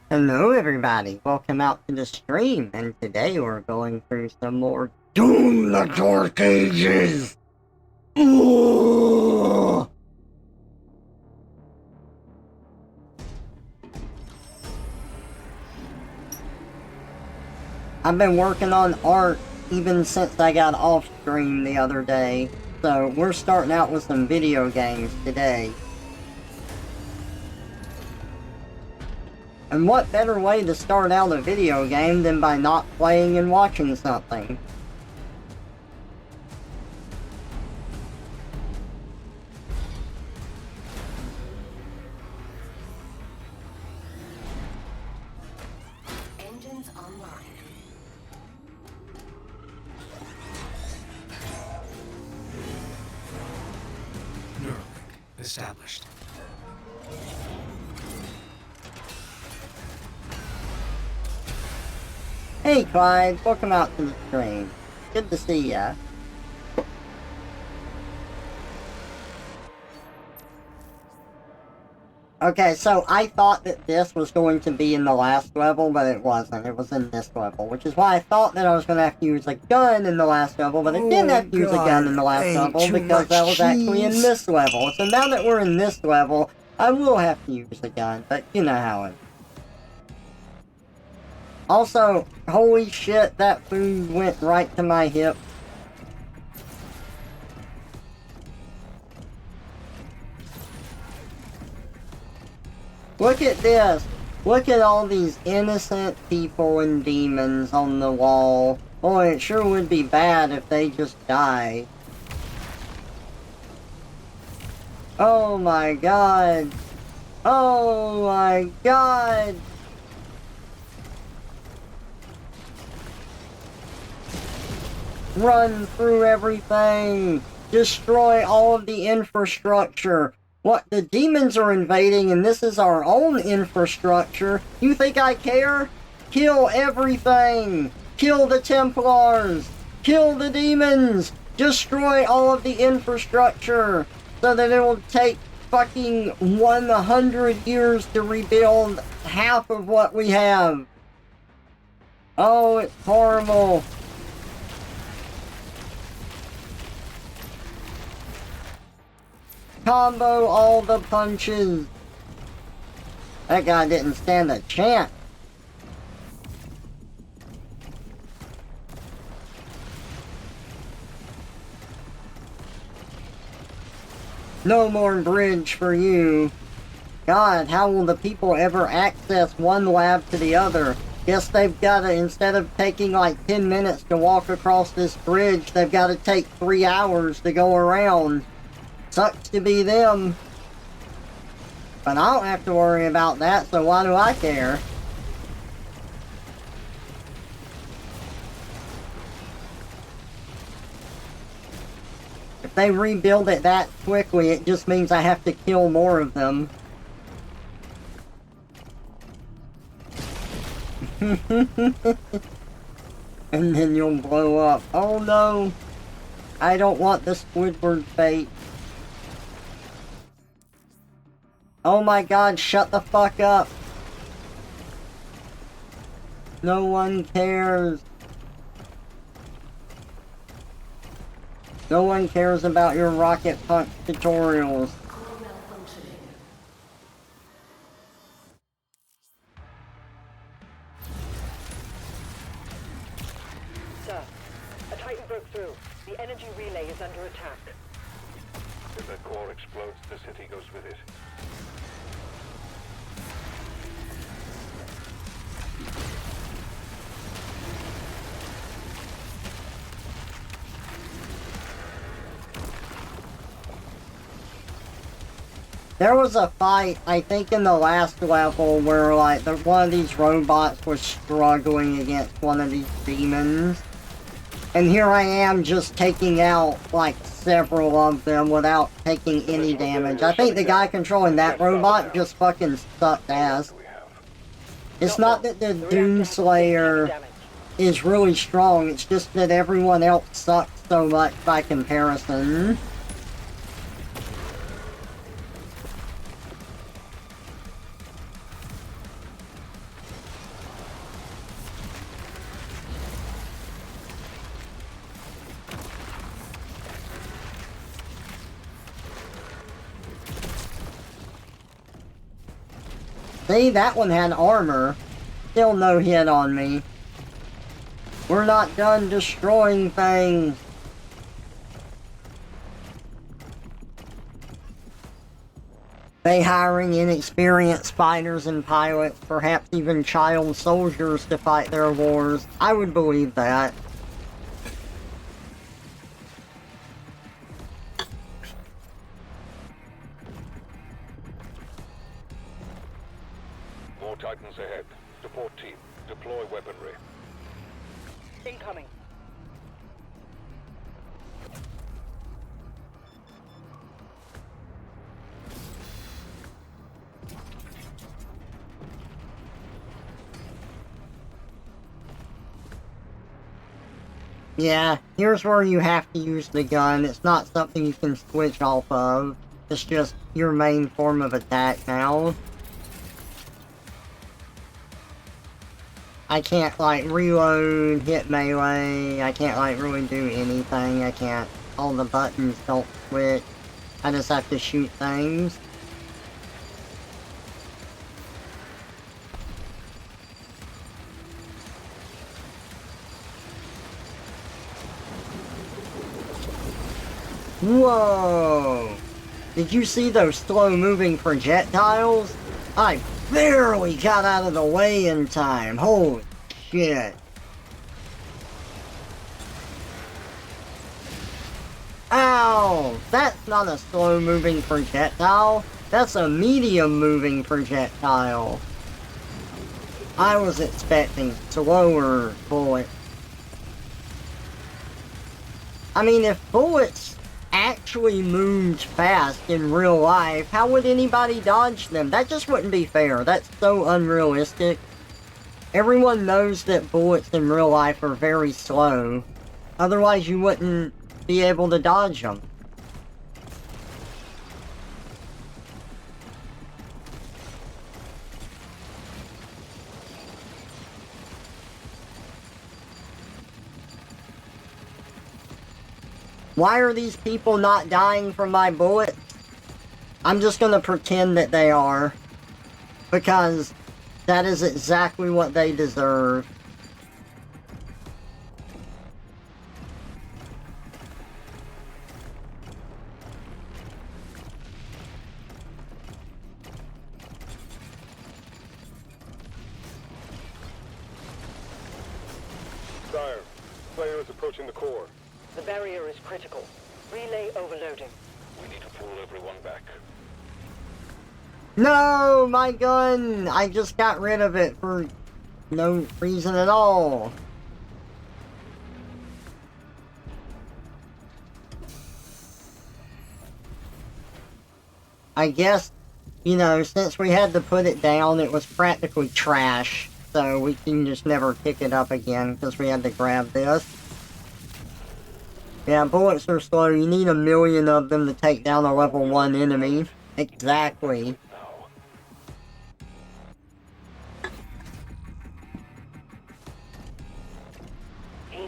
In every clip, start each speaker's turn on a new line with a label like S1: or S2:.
S1: Hello everybody, welcome out to the stream, and today we're going through some more Doom the Dark Ages! Ooh! I've been working on art even since I got off stream the other day, so we're starting out with some video games today. And what better way to start out a video game than by not playing and watching something?
S2: Engines online.
S3: Neuralink established.
S1: Hey Clyde, welcome out to the stream. Good to see ya. Okay, so I thought that this was going to be in the last level, but it wasn't. It was in this level, which is why I thought that I was going to have to use a gun in the last level, but I didn't have to use a gun in the last level because that was actually in this level. So now that we're in this level, I will have to use a gun, but you know how it is. Also, holy shit, that food went right to my hip. Look at this. Look at all these innocent people and demons on the wall. Boy, it sure would be bad if they just die. Oh my god. Oh my god. Run through everything. Destroy all of the infrastructure. What, the demons are invading and this is our own infrastructure? You think I care? Kill everything! Kill the Templars! Kill the demons! Destroy all of the infrastructure! So that it will take fucking 100 years to rebuild half of what we have. Oh, it's horrible. Combo all the punches. That guy didn't stand a chance. No more bridge for you. God, how will the people ever access one lab to the other? Guess they've gotta, instead of taking like 10 minutes to walk across this bridge, they've gotta take 3 hours to go around. Sucks to be them. But I don't have to worry about that, so why do I care? If they rebuild it that quickly, it just means I have to kill more of them. And then you'll blow up. Oh no! I don't want the Squidward fate. Oh my god, shut the fuck up. No one cares. No one cares about your rocket punch tutorials.
S4: Sir, a Titan broke through. The energy relay is under attack.
S5: If that core explodes, the city goes with it.
S1: There was a fight, I think in the last level, where like one of these robots was struggling against one of these demons. And here I am just taking out like several of them without taking any damage. I think the guy controlling that robot just fucking sucked ass. It's not that the Doomslayer is really strong, it's just that everyone else sucks so much by comparison. See, that one had armor. Still no hit on me. We're not done destroying things. They hiring inexperienced fighters and pilots, perhaps even child soldiers to fight their wars. I would believe that.
S5: More Titans ahead. Support team, deploy weaponry.
S4: Incoming.
S1: Yeah, here's where you have to use the gun. It's not something you can switch off of. It's just your main form of attack now. I can't, like, reload, hit melee, I can't, like, really do anything, I can't, all the buttons don't switch, I just have to shoot things. Whoa! Did you see those slow-moving projectiles? I barely got out of the way in time. Holy shit. Ow! That's not a slow-moving projectile. That's a medium-moving projectile. I was expecting slower bullets. I mean, if bullets actually moved fast in real life, how would anybody dodge them? That just wouldn't be fair. That's so unrealistic. Everyone knows that bullets in real life are very slow. Otherwise, you wouldn't be able to dodge them. Why are these people not dying from my bullets? I'm just gonna pretend that they are. Because that is exactly what they deserve.
S5: Sire, player is approaching the core.
S4: The barrier is critical. Relay overloading.
S5: We need to pull everyone back.
S1: No, my gun! I just got rid of it for no reason at all. I guess, you know, since we had to put it down, it was practically trash. So we can just never pick it up again because we had to grab this. Yeah, bullets are slow. You need 1,000,000 of them to take down a level 1 enemy. Exactly.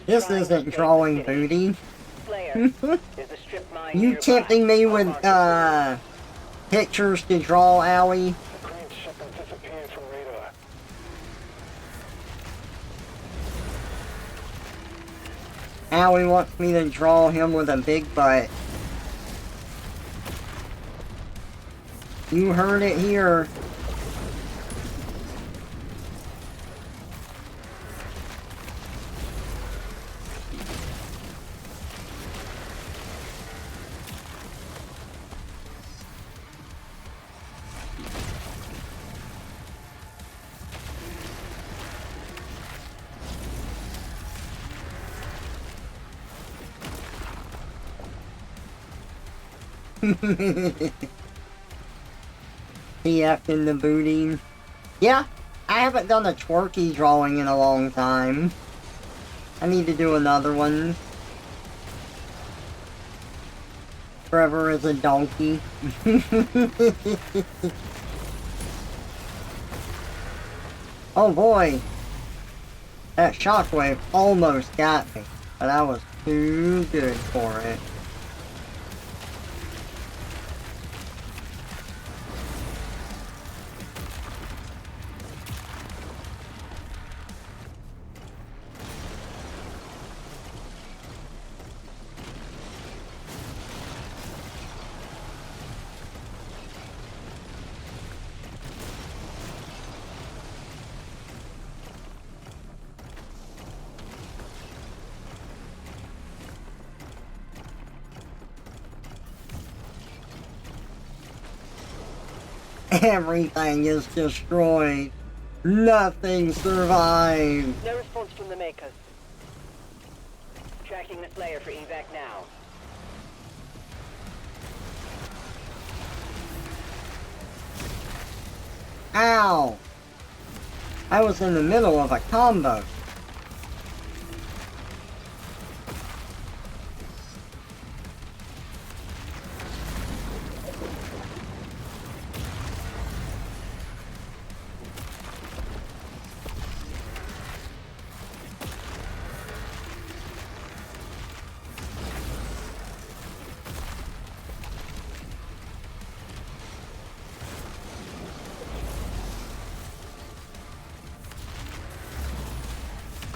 S1: This isn't drawing booty.
S4: Slayer, there's a strip mine
S1: You
S4: nearby.
S1: tempting me with, pictures to draw, Owie?
S5: The green shipment disappeared from radar.
S1: Owie wants me to draw him with a big butt. You heard it here. TF in the booty. Yeah, I haven't done a twerky drawing in a long time. I need to do another one. Trevor is a donkey. Oh boy. That shockwave almost got me, but I was too good for it. Everything is destroyed. Nothing survived.
S4: No response from the makers. Tracking this layer for evac now.
S1: Ow! I was in the middle of a combo.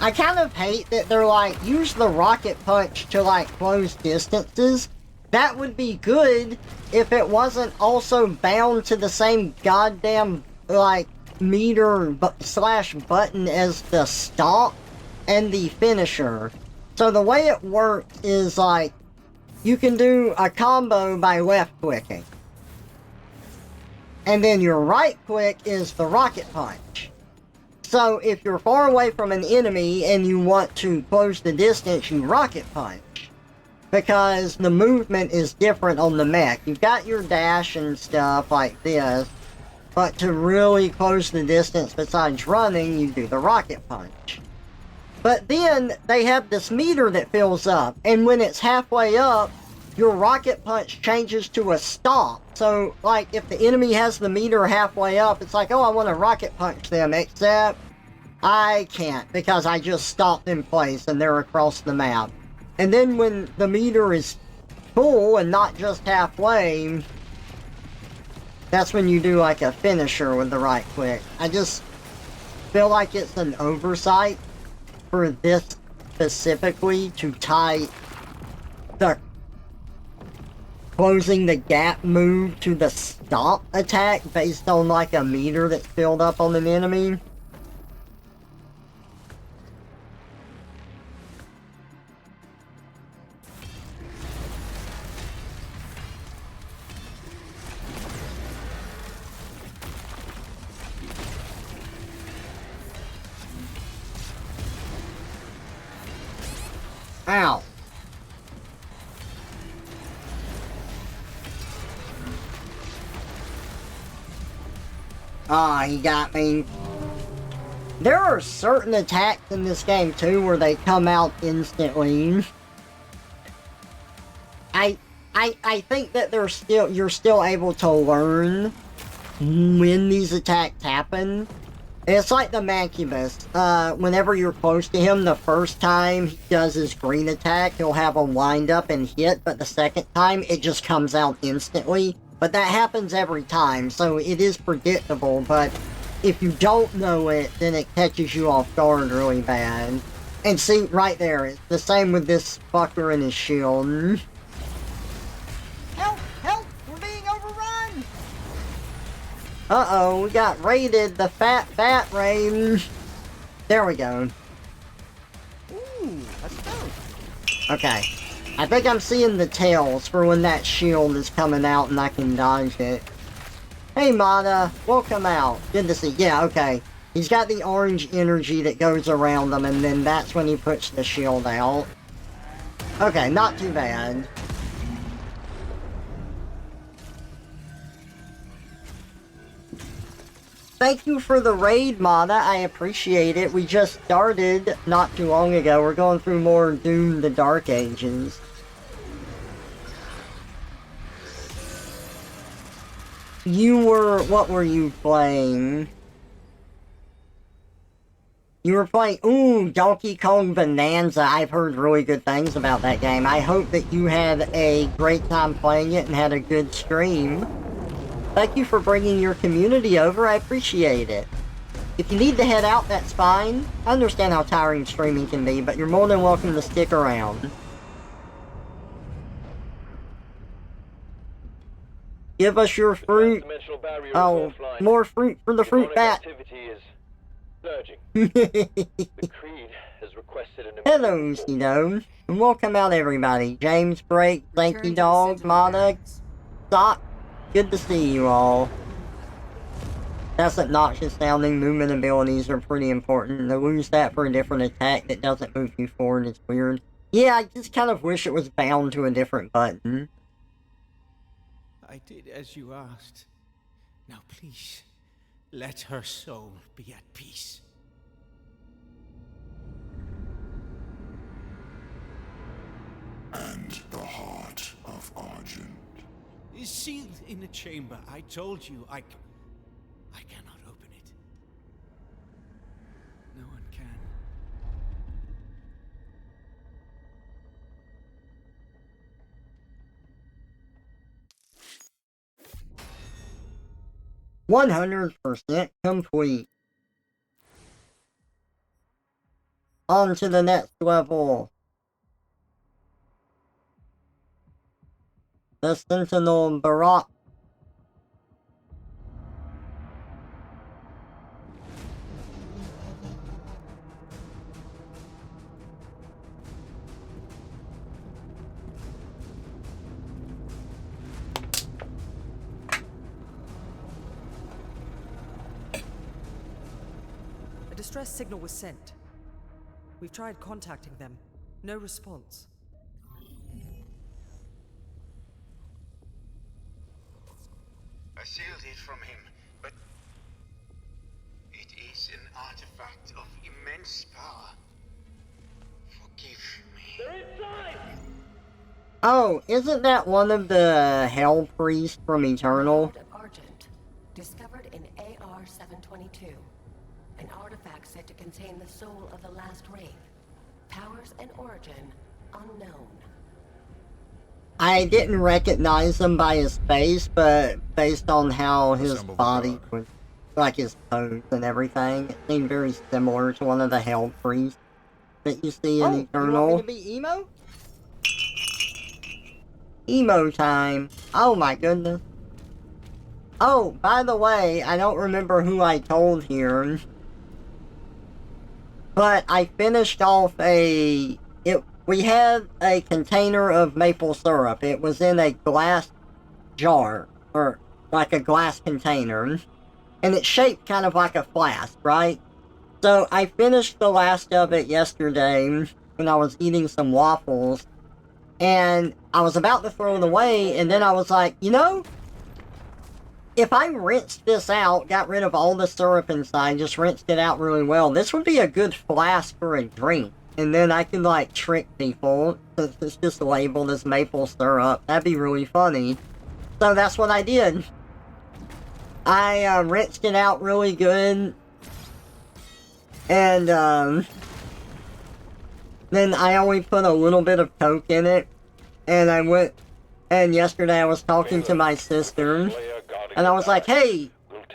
S1: I kind of hate that they're like, use the rocket punch to like close distances. That would be good if it wasn't also bound to the same goddamn like meter slash button as the stomp and the finisher. So the way it works is like, you can do a combo by left clicking. And then your right click is the rocket punch. So if you're far away from an enemy and you want to close the distance, you rocket punch. Because the movement is different on the mech. You've got your dash and stuff like this, but to really close the distance besides running, you do the rocket punch. But then they have this meter that fills up, and when it's halfway up, your rocket punch changes to a stomp. So, like, if the enemy has the meter halfway up, it's like, oh, I want to rocket punch them, except I can't, because I just stopped in place and they're across the map. And then when the meter is full and not just halfway, that's when you do, like, a finisher with the right click. I just feel like it's an oversight for this specifically to tie the closing the gap move to the stomp attack based on like a meter that's filled up on an enemy. Ow. Ah, he got me. There are certain attacks in this game too where they come out instantly. I think that you're still able to learn when these attacks happen. It's like the Mancubus. Whenever you're close to him, the first time he does his green attack, he'll have a wind up and hit, but the second time, it just comes out instantly. But that happens every time, so it is predictable, but if you don't know it, then it catches you off guard really bad. And see, right there, it's the same with this fucker and his shield. Help! Help! We're being overrun! Uh-oh, we got raided, the fat raid. There we go. Ooh, let's go. Okay. I think I'm seeing the tails for when that shield is coming out and I can dodge it. Hey Mata, welcome out. Good to see you. Yeah, okay. He's got the orange energy that goes around him and then that's when he puts the shield out. Okay, not too bad. Thank you for the raid, Mata. I appreciate it. We just started not too long ago. We're going through more Doom the Dark Ages. What were you playing? You were playing, ooh, Donkey Kong Bonanza. I've heard really good things about that game. I hope that you had a great time playing it and had a good stream. Thank you for bringing your community over, I appreciate it. If you need to head out, that's fine. I understand how tiring streaming can be, but you're more than welcome to stick around. Give us your fruit. Oh, more fruit for the fruit bat. Hello, Cito. And welcome out, everybody. James Break, thank you, dog, Mata, Sock. Good to see you all. That's obnoxious sounding. Movement abilities are pretty important. To lose that for a different attack that doesn't move you forward is weird. Yeah, I just kind of wish it was bound to a different button.
S2: I did as you asked. Now please, let her soul be at peace.
S6: And the heart of Argent.
S2: Is sealed in a chamber. I told you, I cannot open it. No one can.
S1: %100% complete. On to the next level. The Sentinel Barak.
S7: A distress signal was sent. We've tried contacting them. No response.
S8: I sealed it from him, but it is an artifact of immense power. Forgive me.
S4: They're inside!
S1: Oh, isn't that one of the Hell Priests from Eternal?
S9: Sword of Argent, discovered in AR-722. An artifact said to contain the soul of the last wraith. Powers and origin unknown.
S1: I didn't recognize him by his face, but based on how his
S6: Assemble the
S1: body
S6: guard.
S1: was, like his pose and everything, it seemed very similar to one of the Hell Priests that you see in Eternal. You want me to be emo? Emo time. Oh my goodness. Oh, by the way, I don't remember who I told here, but I finished off we had a container of maple syrup. It was in a glass jar, or like a glass container, and it's shaped kind of like a flask, right? So I finished the last of it yesterday when I was eating some waffles, and I was about to throw it away, and then I was like, you know, if I rinsed this out, got rid of all the syrup inside, just rinsed it out really well, this would be a good flask for a drink. And then I can, like, trick people, since it's just labeled as maple syrup. That'd be really funny. So that's what I did. I rinsed it out really good. And then I only put a little bit of Coke in it. And I went, and yesterday I was talking to my sister. And I was like, hey,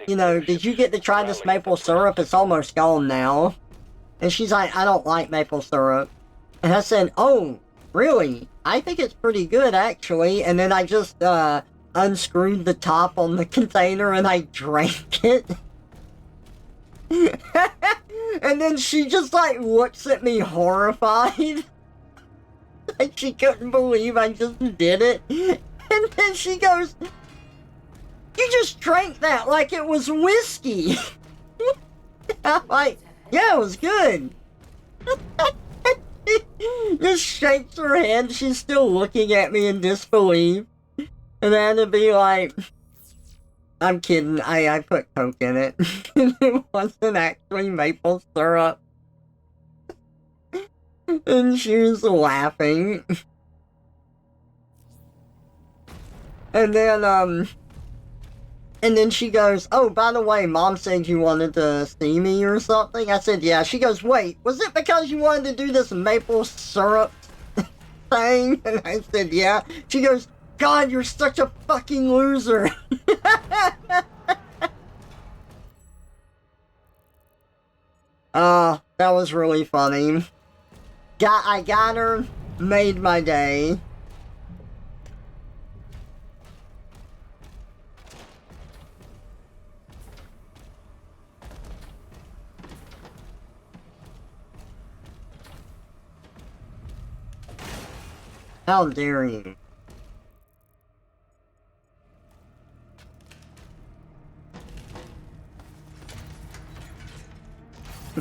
S1: you know, did you get to try this maple syrup? It's almost gone now. And she's like, I don't like maple syrup. And I said, oh, really? I think it's pretty good, actually. And then I just unscrewed the top on the container and I drank it. And then she just, like, looks at me horrified. Like, she couldn't believe I just did it. And then she goes, you just drank that like it was whiskey. I'm like, yeah, it was good. Just shakes her head. She's still looking at me in disbelief. And I had to be like, I'm kidding. I put Coke in it. It wasn't actually maple syrup. And she was laughing. And then she goes, oh, by the way, Mom said you wanted to see me or something. I said, yeah. She goes, wait, was it because you wanted to do this maple syrup thing? And I said, yeah. She goes, God, you're such a fucking loser. That was really funny. I got her, made my day. How dare you?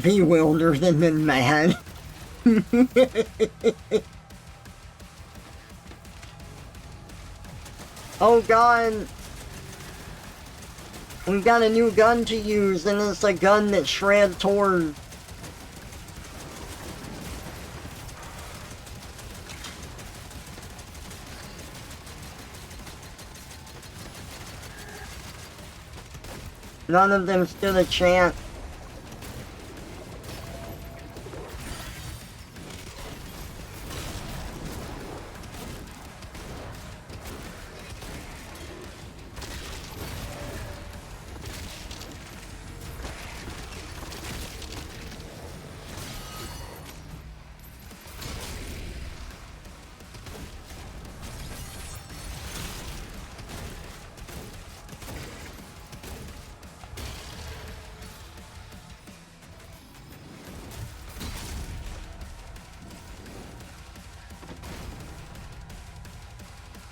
S1: bewildered and then mad. Oh god! We've got a new gun to use, and it's a gun that shreds toward. None of them stood a chance.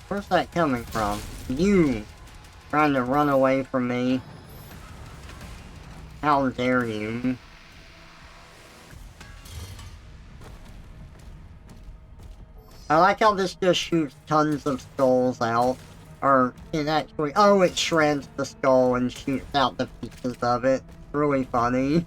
S1: Where's that coming from? You trying to run away from me. How dare you? I like how this just shoots tons of skulls out. Or, it actually... Oh, it shreds the skull and shoots out the pieces of it. It's really funny.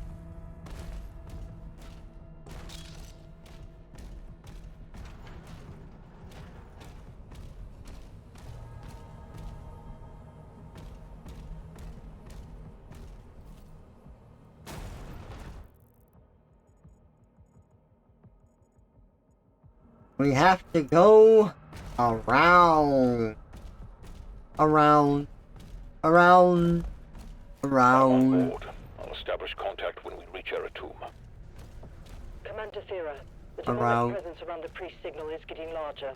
S1: We have to go around. Around.
S5: I'm on board. I'll establish contact when we reach Eratum.
S4: Commander Thera, the
S1: Around.
S4: demonic presence around the priest signal is getting larger.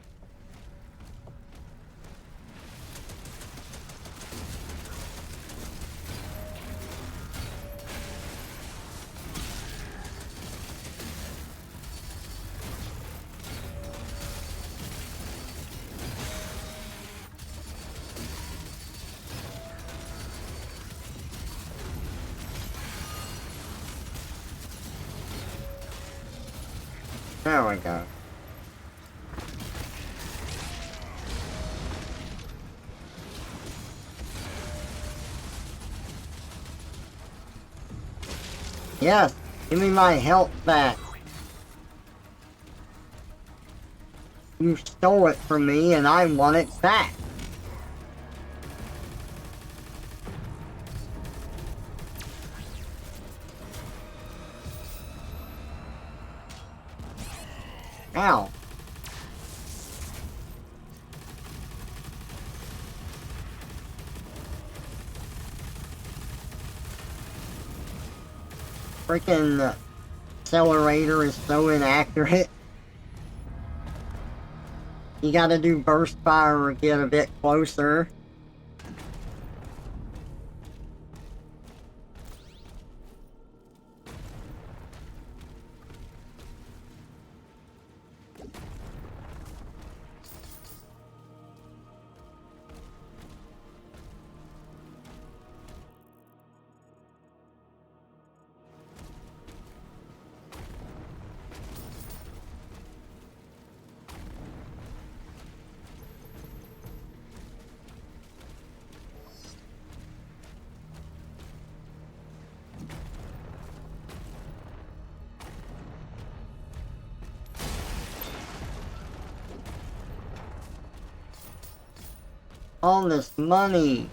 S1: There we go. Yes, give me my health back. You stole it from me and I want it back. Ow. Freaking accelerator is so inaccurate. You gotta do burst fire or get a bit closer. All this money.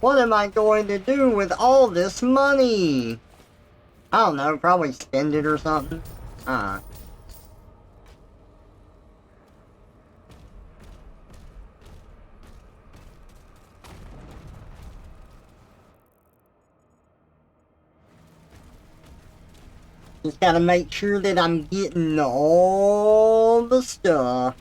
S1: What am I going to do with all this money? I don't know, probably spend it or something. Just gotta make sure that I'm getting all the stuff.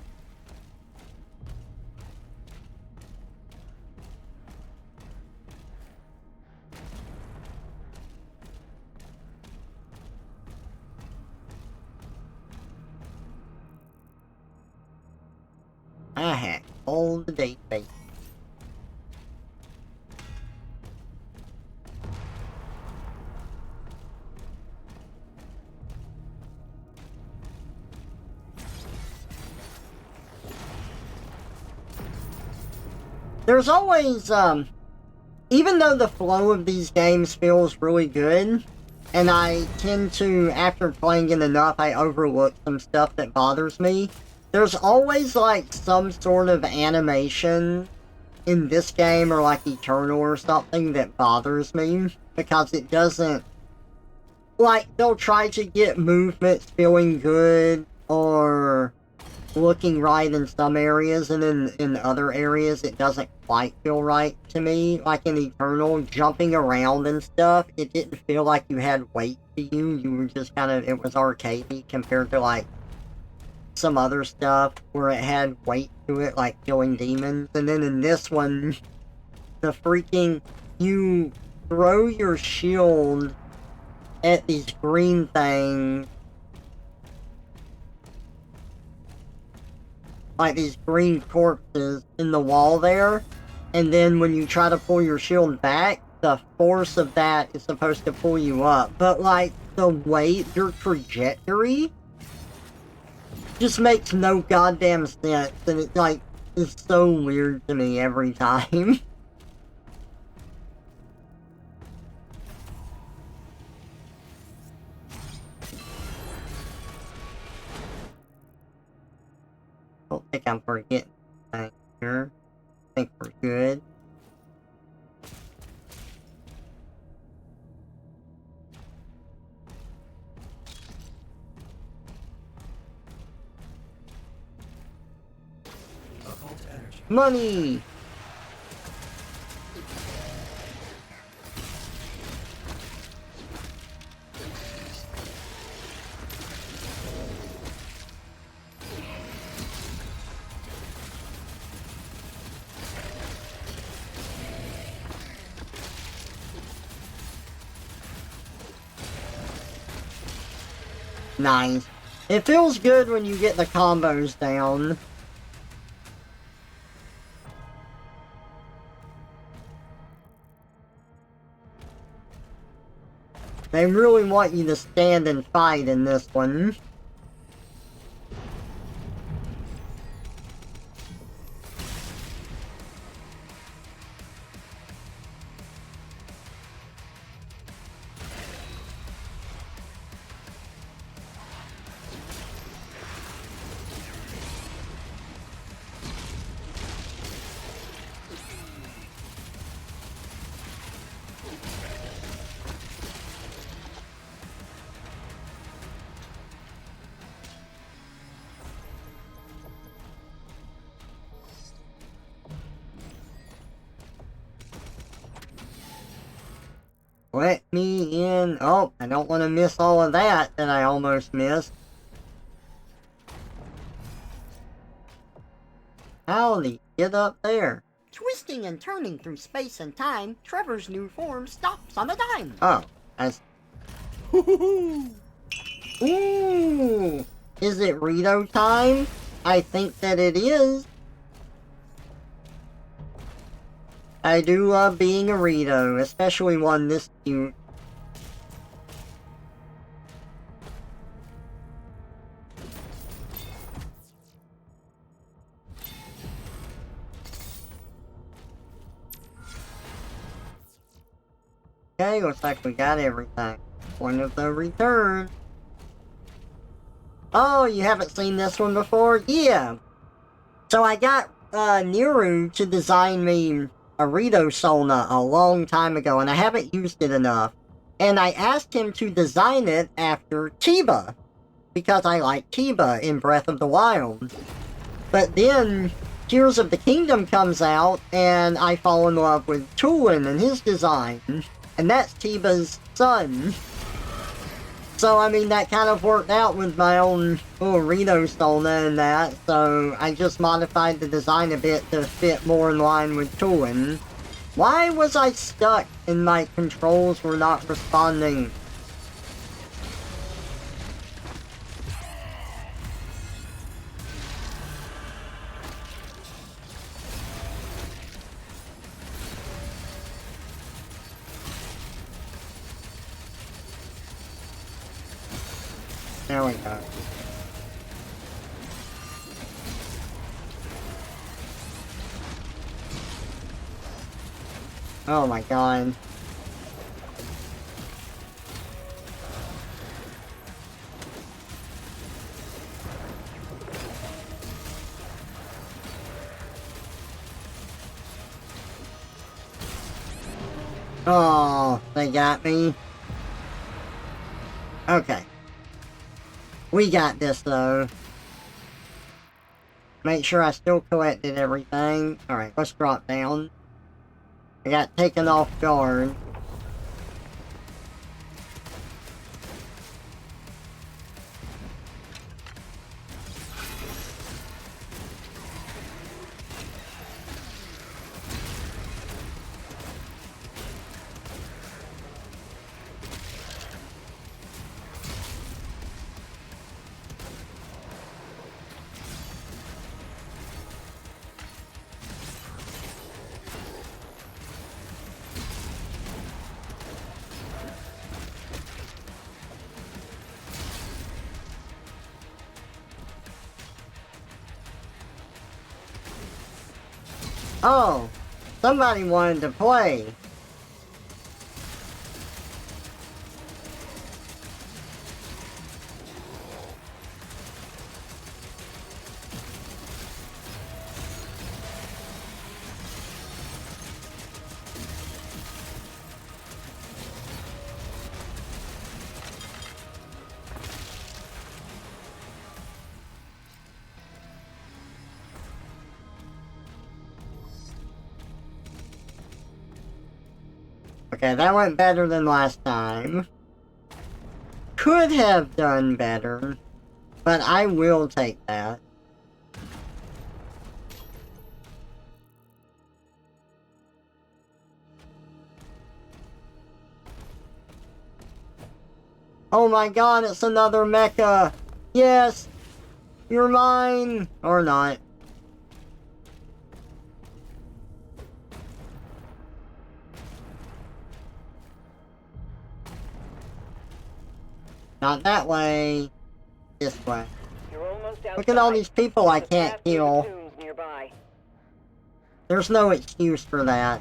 S1: I had all the database. there's always, even though the flow of these games feels really good, and I tend to, after playing it enough, I overlook some stuff that bothers me, there's always, like, some sort of animation in this game, or like Eternal or something, that bothers me, because it doesn't, like, they'll try to get movements feeling good, or looking right in some areas, and in other areas it doesn't quite feel right to me. Like in Eternal, jumping around and stuff, it didn't feel like you had weight to you. You were just kind of, it was arcadey compared to like some other stuff where it had weight to it, like killing demons. And then in this one, the freaking, you throw your shield at these green things, like these green corpses in the wall there, and then when you try to pull your shield back, the force of that is supposed to pull you up. But like, the weight, your trajectory, just makes no goddamn sense, and it like, is so weird to me every time. I don't think I'm forgetting anything here. I think we're good.
S3: Occult energy.
S1: Money! Nice. It feels good when you get the combos down. They really want you to stand and fight in this one. Let me in. Oh, I don't want to miss all of that I almost missed. Howdy, get up there.
S10: Twisting and turning through space and time, Trevor's new form stops on a dime.
S1: Oh, that's... Ooh! Is it Rito time? I think that it is. I do love being a Rito, especially one this cute. Okay, looks like we got everything. Point of the return. Oh, you haven't seen this one before? Yeah. So I got Niru to design me a Rito Solna a long time ago, and I haven't used it enough. And I asked him to design it after Tiba, because I like Tiba in Breath of the Wild. But then Tears of the Kingdom comes out, and I fall in love with Tulin and his design. And that's Tiba's son. So, I mean, that kind of worked out with my own little Rito Solna and that, so I just modified the design a bit to fit more in line with Tulin. Why was I stuck and my controls were not responding? There we go. Oh my god. Oh, they got me. Okay. We got this, though. Make sure I still collected everything. Alright, let's drop down. I got taken off guard. Oh, somebody wanted to play. Okay, that went better than last time. Could have done better, but I will take that. Oh my god, it's another mecha! Yes! You're mine! Or not. Not that way. This way.
S4: You're almost outside.
S1: Look at all these people I
S4: There's a
S1: can't
S4: path through the
S1: kill.
S4: tombs nearby.
S1: There's no excuse for that.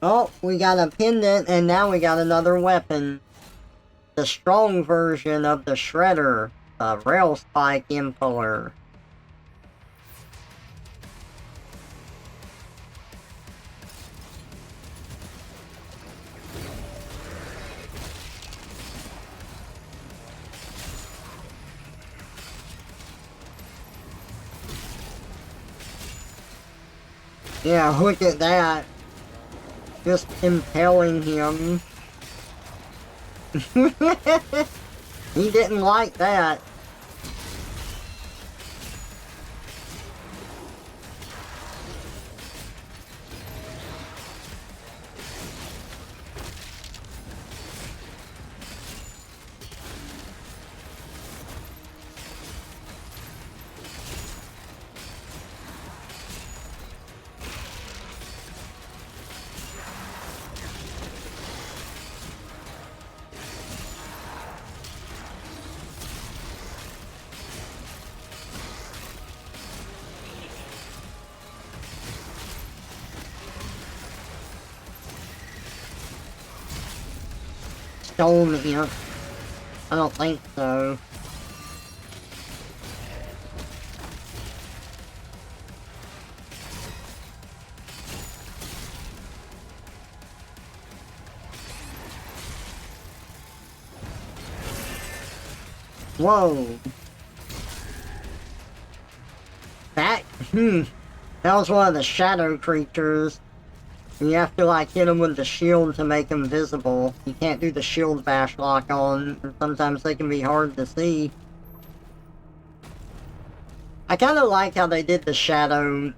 S1: Oh, we got a pendant, and now we got another weapon. The strong version of the Shredder, the Rail Spike Impaler. Yeah, look at that. Just impaling him. He didn't like that. Stone here. I don't think so. Whoa. That? That was one of the shadow creatures. And you have to like hit them with the shield to make them visible. You can't do the shield bash lock on, and sometimes they can be hard to see. I kind of like how they did the shadow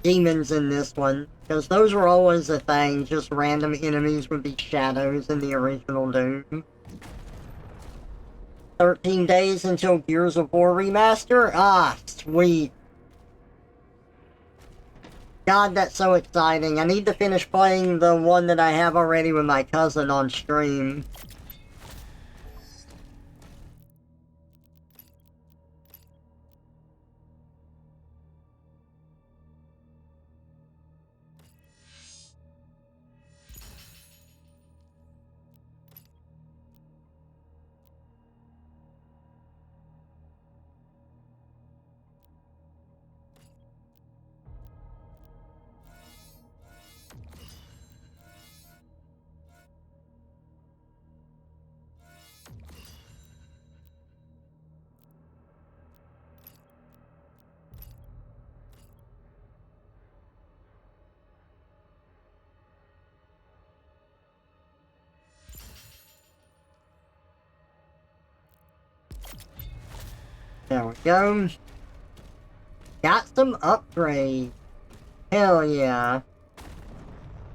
S1: demons in this one, because those were always a thing, just random enemies would be shadows in the original Doom. 13 days until Gears of War Remaster? Ah, sweet. God, that's so exciting. I need to finish playing the one that I have already with my cousin on stream. There we go. Got some upgrades. Hell yeah.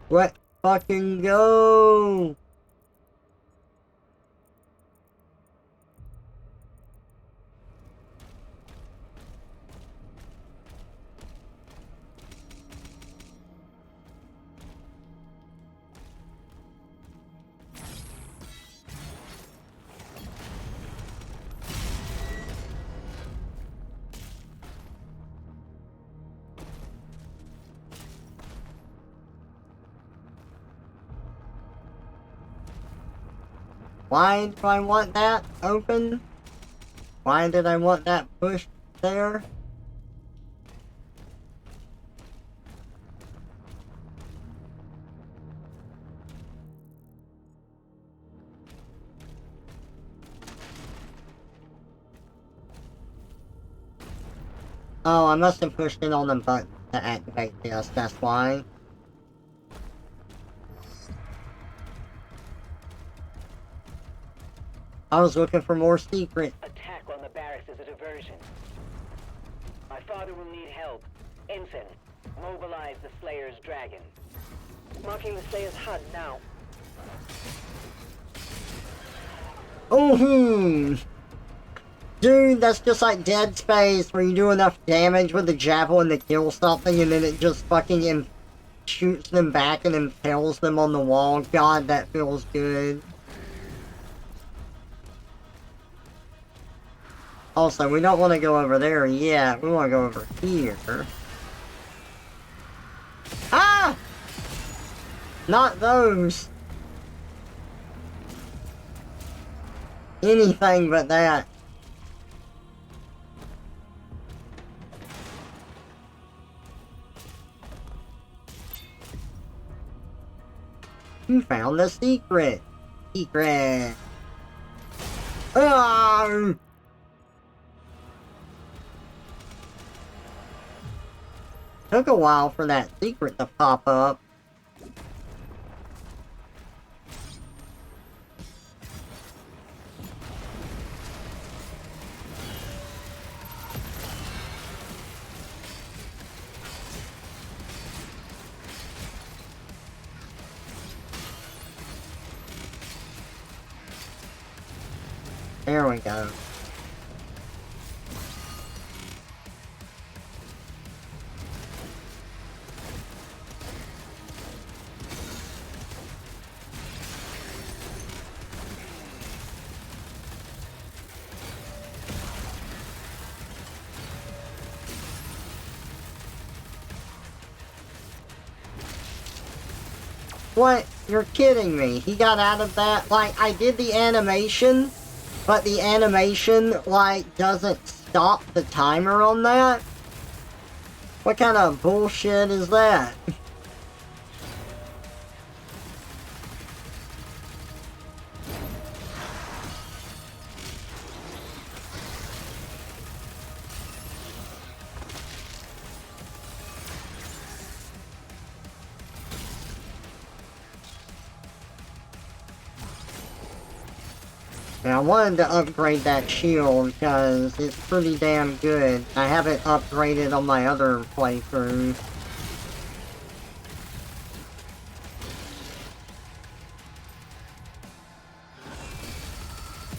S1: Let's fucking go! Why do I want that open? Why did I want that pushed there? Oh, I must have pushed it on the button to activate this, that's why. I was looking for more secrets.
S4: Attack on the barracks is a diversion. My father will need help. Ensign, mobilize the Slayer's dragon. Marking the Slayer's HUD now.
S1: Oh, dude, that's just like Dead Space, where you do enough damage with the javelin to kill something, and then it just fucking shoots them back and impales them on the wall. God, that feels good. Also, we don't want to go over there yet. We want to go over here. Ah! Not those. Anything but that. You found the secret. Secret. Ah! Took a while for that secret to pop up. There we go. What? You're kidding me. He got out of that? Like, I did the animation, but the animation, like, doesn't stop the timer on that? What kind of bullshit is that? Now, I wanted to upgrade that shield because it's pretty damn good. I have it upgraded on my other playthrough.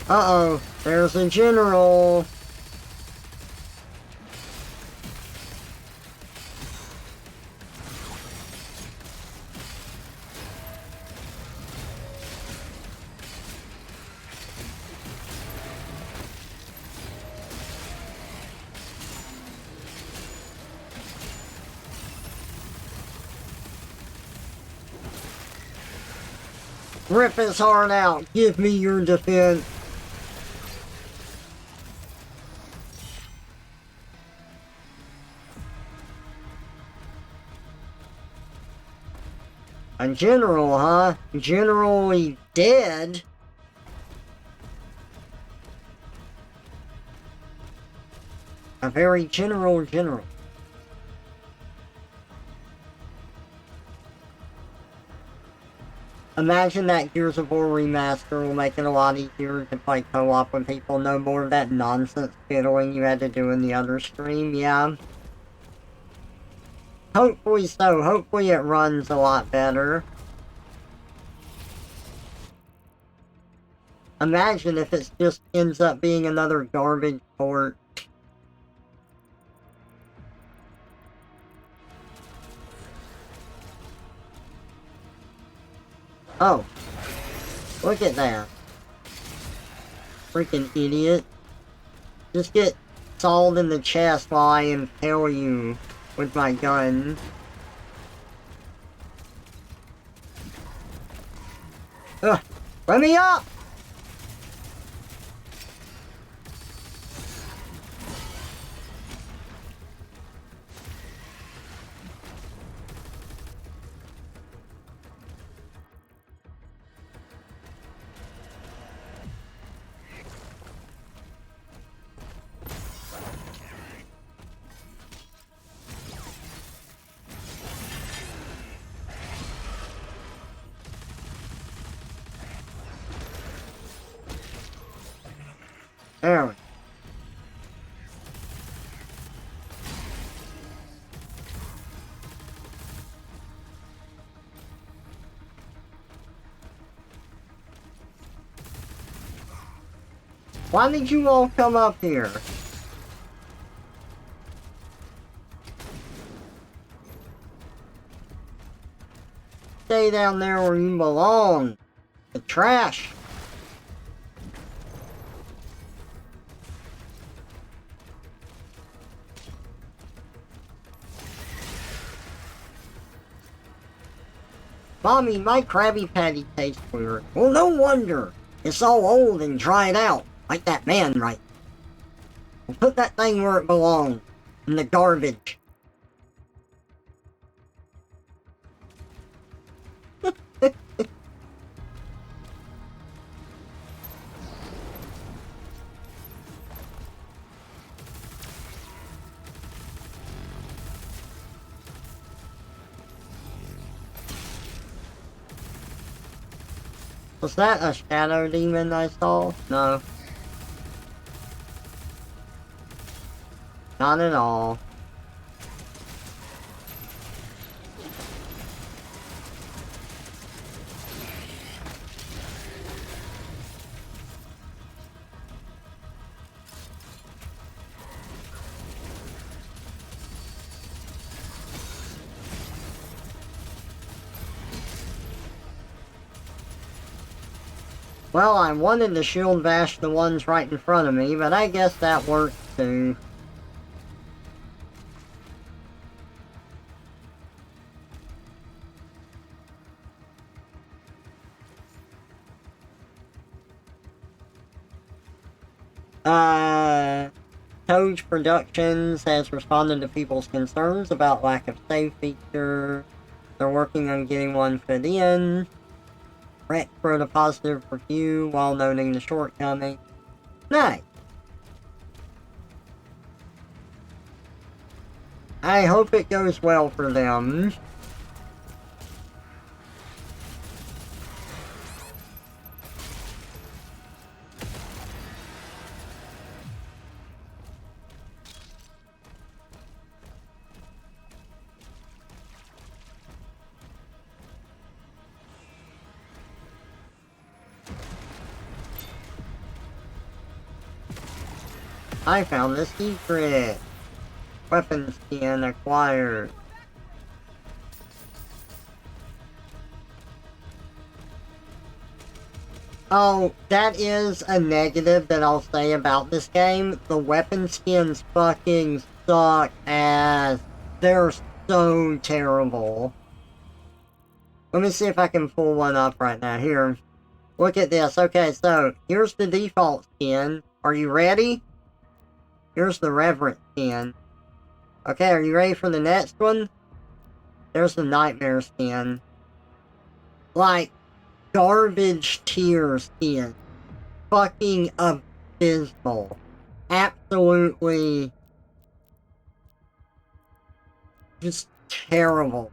S1: Uh-oh, there's a general. Rip his heart out. Give me your defense. A general, huh? Generally dead? A very general. Imagine that Gears of War remaster will make it a lot easier to play co-op with people. No more of that nonsense fiddling you had to do in the other stream, yeah. Hopefully so. Hopefully it runs a lot better. Imagine if it just ends up being another garbage port. Oh. Look at that. Freaking idiot. Just get sawed in the chest while I impale you with my gun. Ugh! Let me up! There we go. Why did you all come up here? Stay down there where you belong. The trash. Mommy, my Krabby Patty tastes weird. Well, no wonder. It's all old and dried out, like that man, right? Well, put that thing where it belongs, in the garbage. Was that a shadow demon I saw? No. Not at all. Well, I wanted to shield bash the ones right in front of me, but I guess that worked too. Toad Productions has responded to people's concerns about lack of save feature. They're working on getting one put in. Rec wrote a positive review while noting the shortcoming. Nice. I hope it goes well for them. I found the secret. Weapon skin acquired. Oh, that is a negative that I'll say about this game. The weapon skins fucking suck ass. They're so terrible. Let me see if I can pull one up right now. Here. Look at this. Okay, so here's the default skin. Are you ready? Here's the Reverent skin. Okay, are you ready for the next one? There's the Nightmare skin. Like, garbage tier skin. Fucking abysmal. Absolutely just terrible.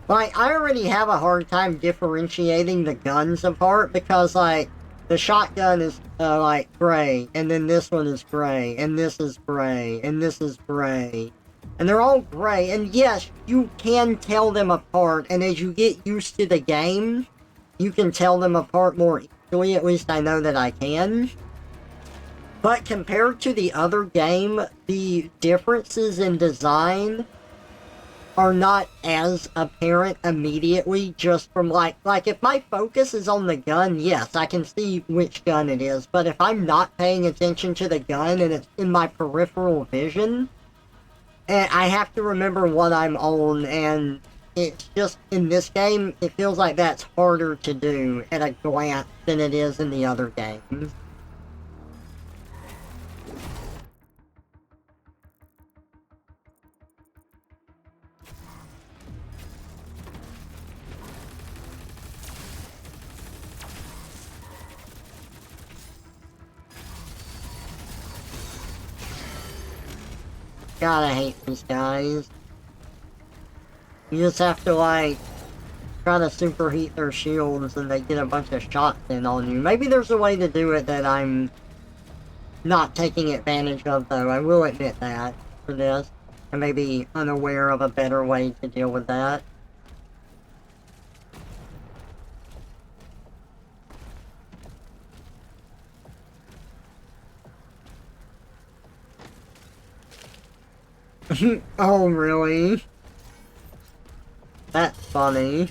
S1: Like, I already have a hard time differentiating the guns apart because, like, the shotgun is, like, gray, and then this one is gray, and this is gray, and this is gray. And they're all gray, and yes, you can tell them apart, and as you get used to the game, you can tell them apart more easily, at least I know that I can. But compared to the other game, the differences in design are not as apparent immediately just from like if my focus is on the gun, yes, I can see which gun it is, but if I'm not paying attention to the gun and it's in my peripheral vision, I have to remember what I'm on, and it's just, in this game, it feels like that's harder to do at a glance than it is in the other games. God, I hate these guys. You just have to, like, try to superheat their shields and they get a bunch of shots in on you. Maybe there's a way to do it that I'm not taking advantage of, though. I will admit that for this. I may be unaware of a better way to deal with that. Oh, really? That's funny.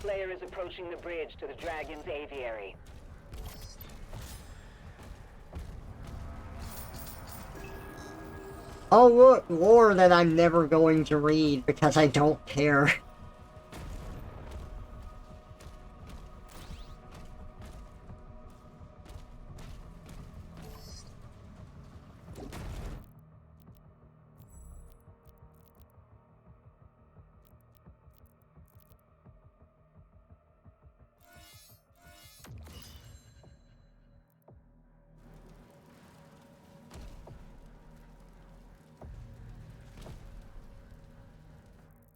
S4: Slayer is approaching the bridge to the Dragon's aviary.
S1: Oh look, lore that I'm never going to read because I don't care.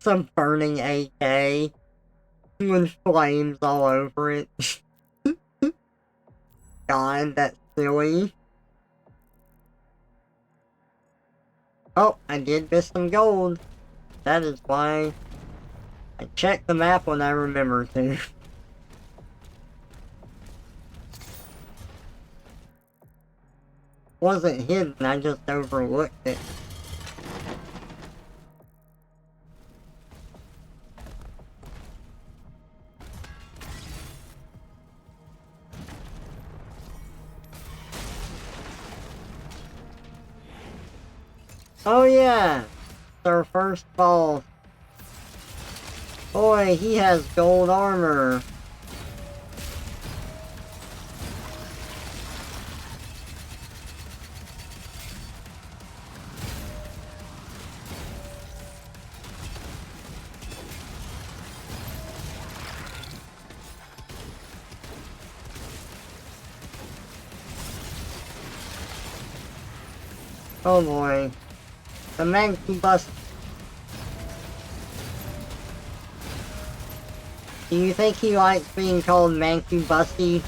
S1: Some burning AK with flames all over it. God, that's silly. Oh, I did miss some gold. That is why I check the map when I remember to. Wasn't hidden, I just overlooked it. Oh yeah! It's our first boss. Boy, he has gold armor. Oh boy. The Manky Bus. Do you think he likes being called Manky Busty?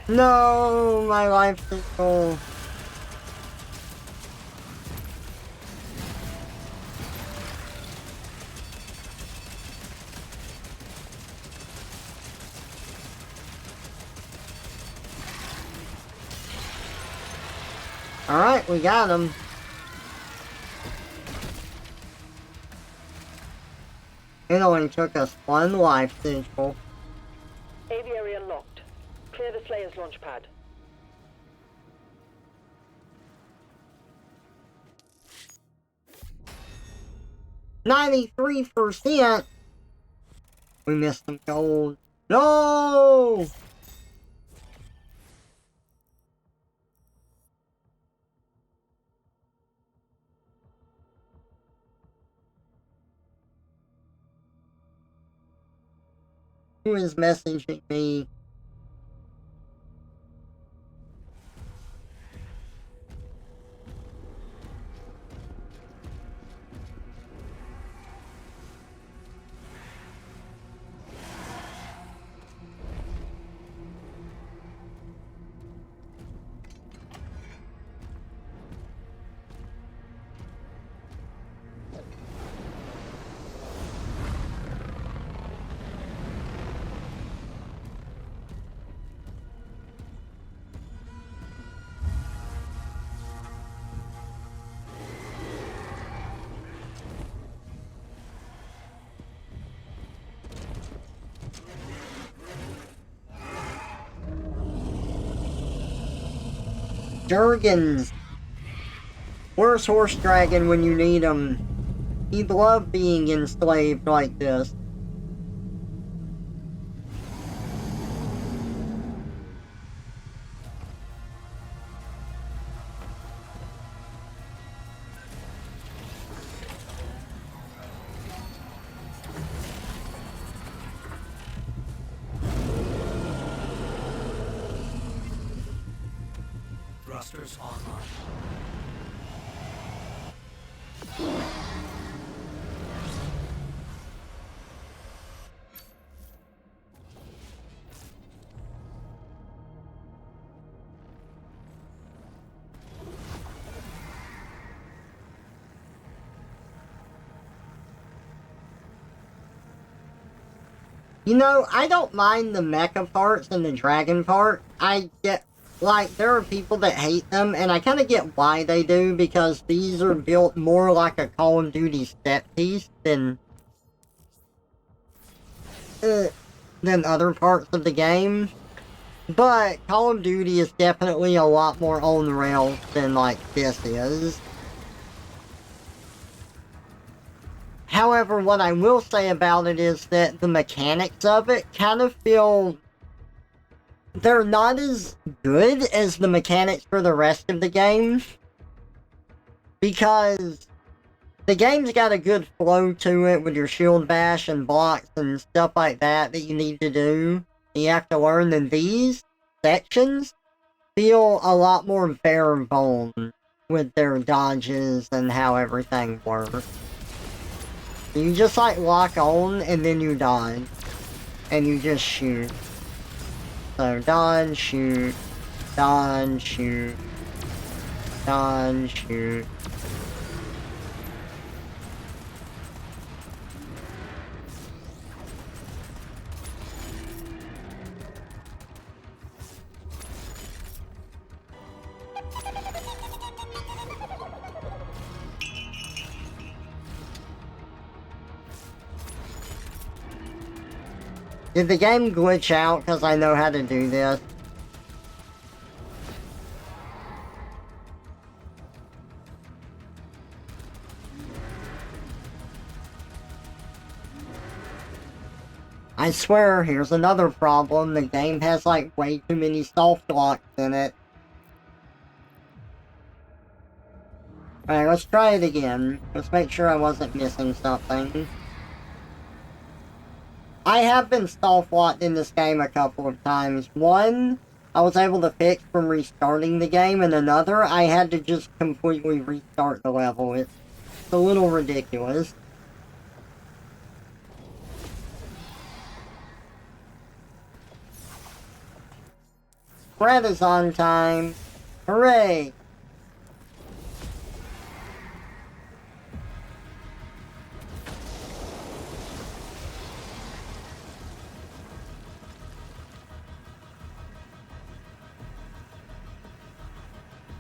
S1: No, my life is full. Alright, we got him. It only took us one life central.
S4: Aviary unlocked. Clear the Slayer's launch pad.
S1: %93%. We missed some gold. No! Who is messaging me? Jurgens. Where's Horse Dragon when you need him? He'd love being enslaved like this.
S3: Thrusters online.
S1: You know, I don't mind the mecha parts and the dragon part. I get, like, there are people that hate them, and I kind of get why they do, because these are built more like a Call of Duty set piece than other parts of the game. But Call of Duty is definitely a lot more on the rails than, like, this is. However, what I will say about it is that the mechanics of it kind of feel... they're not as good as the mechanics for the rest of the game. Because the game's got a good flow to it with your shield bash and blocks and stuff like that you need to do. You have to learn, and these sections feel a lot more bare bone with their dodges and how everything works. You just like lock on and then you dodge. And you just shoot. So dodge, shoot, dodge, shoot, dodge, shoot. Did the game glitch out because I know how to do this? I swear, here's another problem. The game has, like, way too many soft locks in it. Alright, let's try it again. Let's make sure I wasn't missing something. I have been soft locked in this game a couple of times. One, I was able to fix from restarting the game, and another, I had to just completely restart the level. It's a little ridiculous. Brad is on time. Hooray!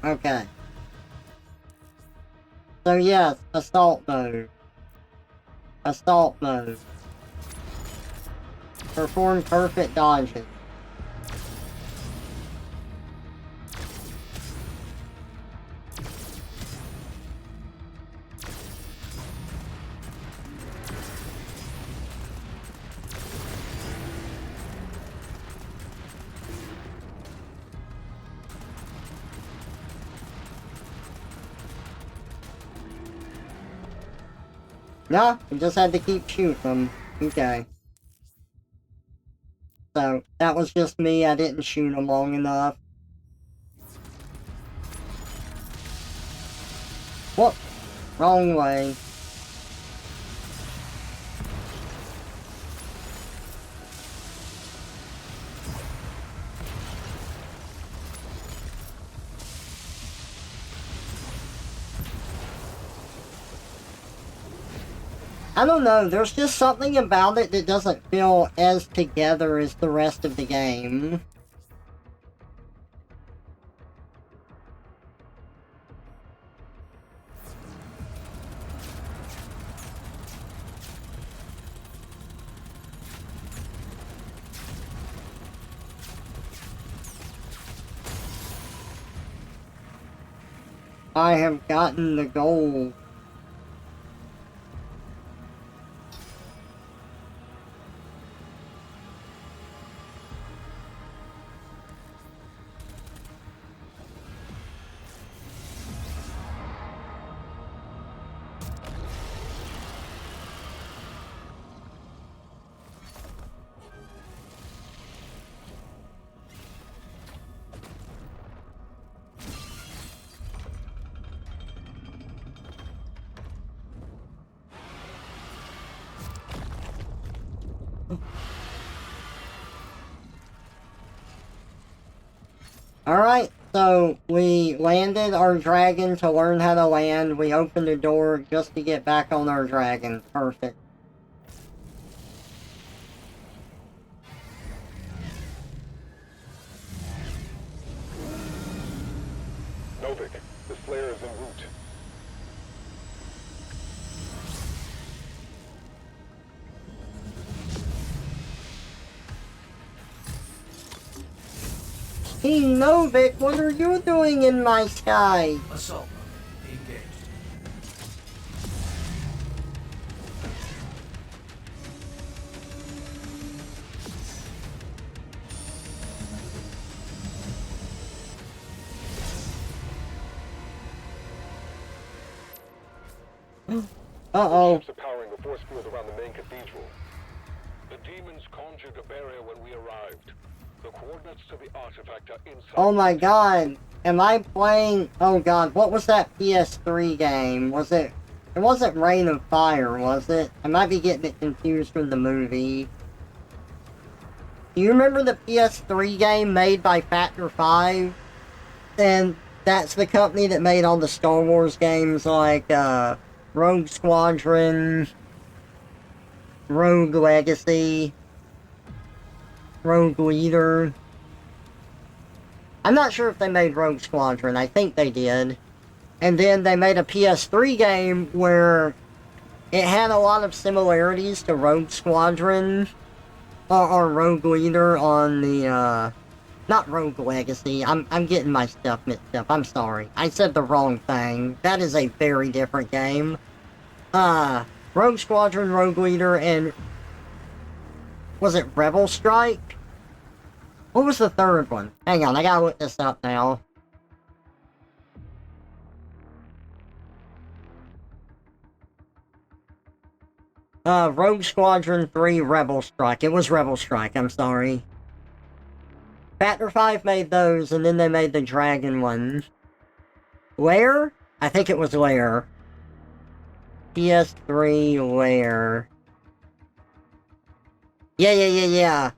S1: Okay. So yes, assault mode. Assault mode. Perform perfect dodges. No, we just had to keep shooting them. Okay. So, that was just me, I didn't shoot them long enough. Whoop! Wrong way. I don't know, there's just something about it that doesn't feel as together as the rest of the game. I have gotten the gold. Alright, so we landed our dragon to learn how to land. We opened the door just to get back on our dragon. Perfect.
S5: Novik, the Slayer is en route.
S1: Hey Novik, what are you doing in my sky?
S3: Assault mode engaged.
S1: Uh-oh.
S5: Ships are powering the force field around the main cathedral. The demons conjured a barrier when we arrived. The coordinates to the artifact are inside.
S1: Oh my god. Am I playing... Oh god, what was that PS3 game? Was it... It wasn't Reign of Fire, was it? I might be getting it confused with the movie. Do you remember the PS3 game made by Factor 5? And that's the company that made all the Star Wars games like, Rogue Squadron, Rogue Legacy, Rogue Leader. I'm not sure if they made Rogue Squadron, I think they did. And then they made a PS3 game where it had a lot of similarities to Rogue Squadron, or Rogue Leader on the, not Rogue Legacy. I'm getting my stuff mixed up, I'm sorry. I said the wrong thing. That is a very different game. Rogue Squadron, Rogue Leader, and Was it Rebel Strike? What was the third one? Hang on, I gotta look this up now. Rogue Squadron 3 Rebel Strike. It was Rebel Strike, I'm sorry. Factor 5 made those, and then they made the Dragon one. Lair? I think it was Lair. PS3 Lair. Yeah.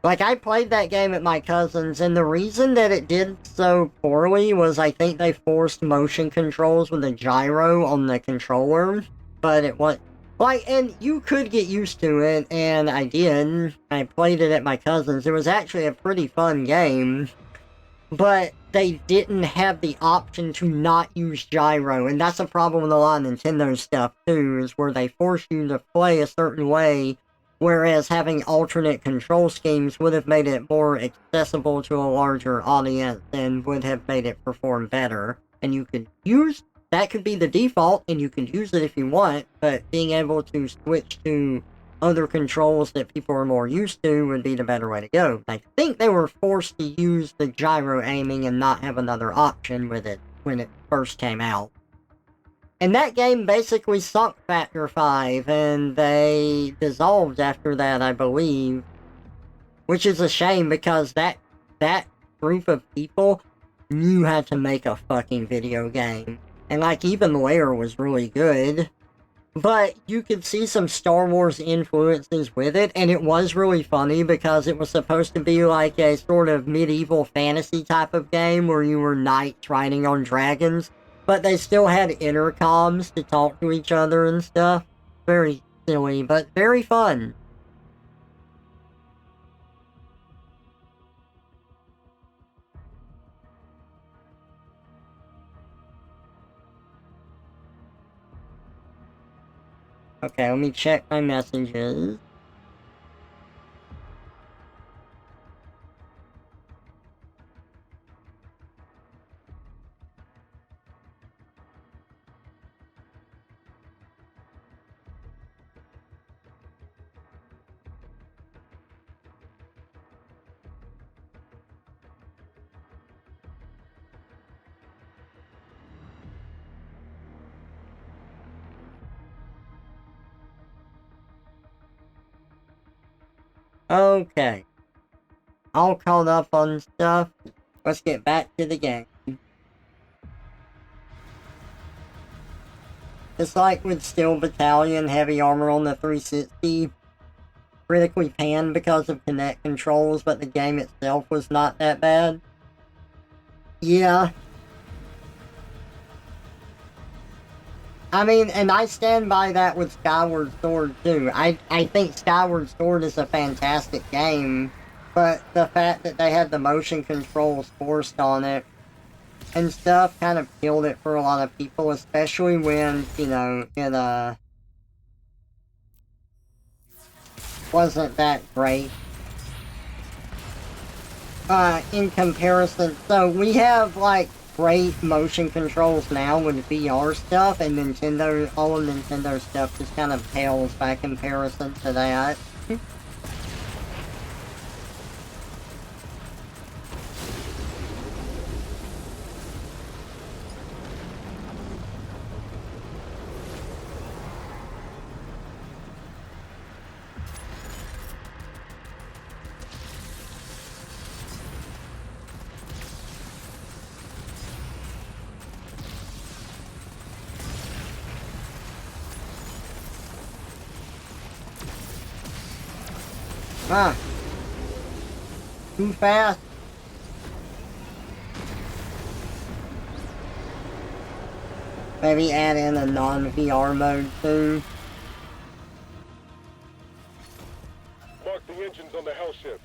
S1: Like, I played that game at my cousin's, and the reason that it did so poorly was I think they forced motion controls with a gyro on the controller, but it was... Like, and you could get used to it, and I did. I played it at my cousin's. It was actually a pretty fun game, but they didn't have the option to not use gyro, and that's a problem with a lot of Nintendo stuff, too, is where they force you to play a certain way, whereas having alternate control schemes would have made it more accessible to a larger audience and would have made it perform better. And you could use... That could be the default, and you can use it if you want, but being able to switch to other controls that people are more used to would be the better way to go. I think they were forced to use the gyro aiming and not have another option with it when it first came out. And that game basically sunk Factor 5, and they dissolved after that, I believe. Which is a shame, because that group of people knew how to make a fucking video game. And, like, even Lair was really good. But you could see some Star Wars influences with it, and it was really funny because it was supposed to be like a sort of medieval fantasy type of game where you were knights riding on dragons, but they still had intercoms to talk to each other and stuff. Very silly, but very fun. Okay, let me check my messages. Okay. All caught up on stuff. Let's get back to the game. Just like with Steel Battalion, heavy armor on the 360, critically panned because of Kinect controls, but the game itself was not that bad. Yeah. I mean, and I stand by that with Skyward Sword, too. I think Skyward Sword is a fantastic game, but the fact that they had the motion controls forced on it and stuff kind of killed it for a lot of people, especially when, you know, it, wasn't that great. In comparison, so we have, like, great motion controls now with VR stuff, and Nintendo, all of Nintendo stuff just kind of pales by comparison to that. Ah. Too fast. Maybe add in a non-VR mode too.
S5: Mark the engines on the Hellship.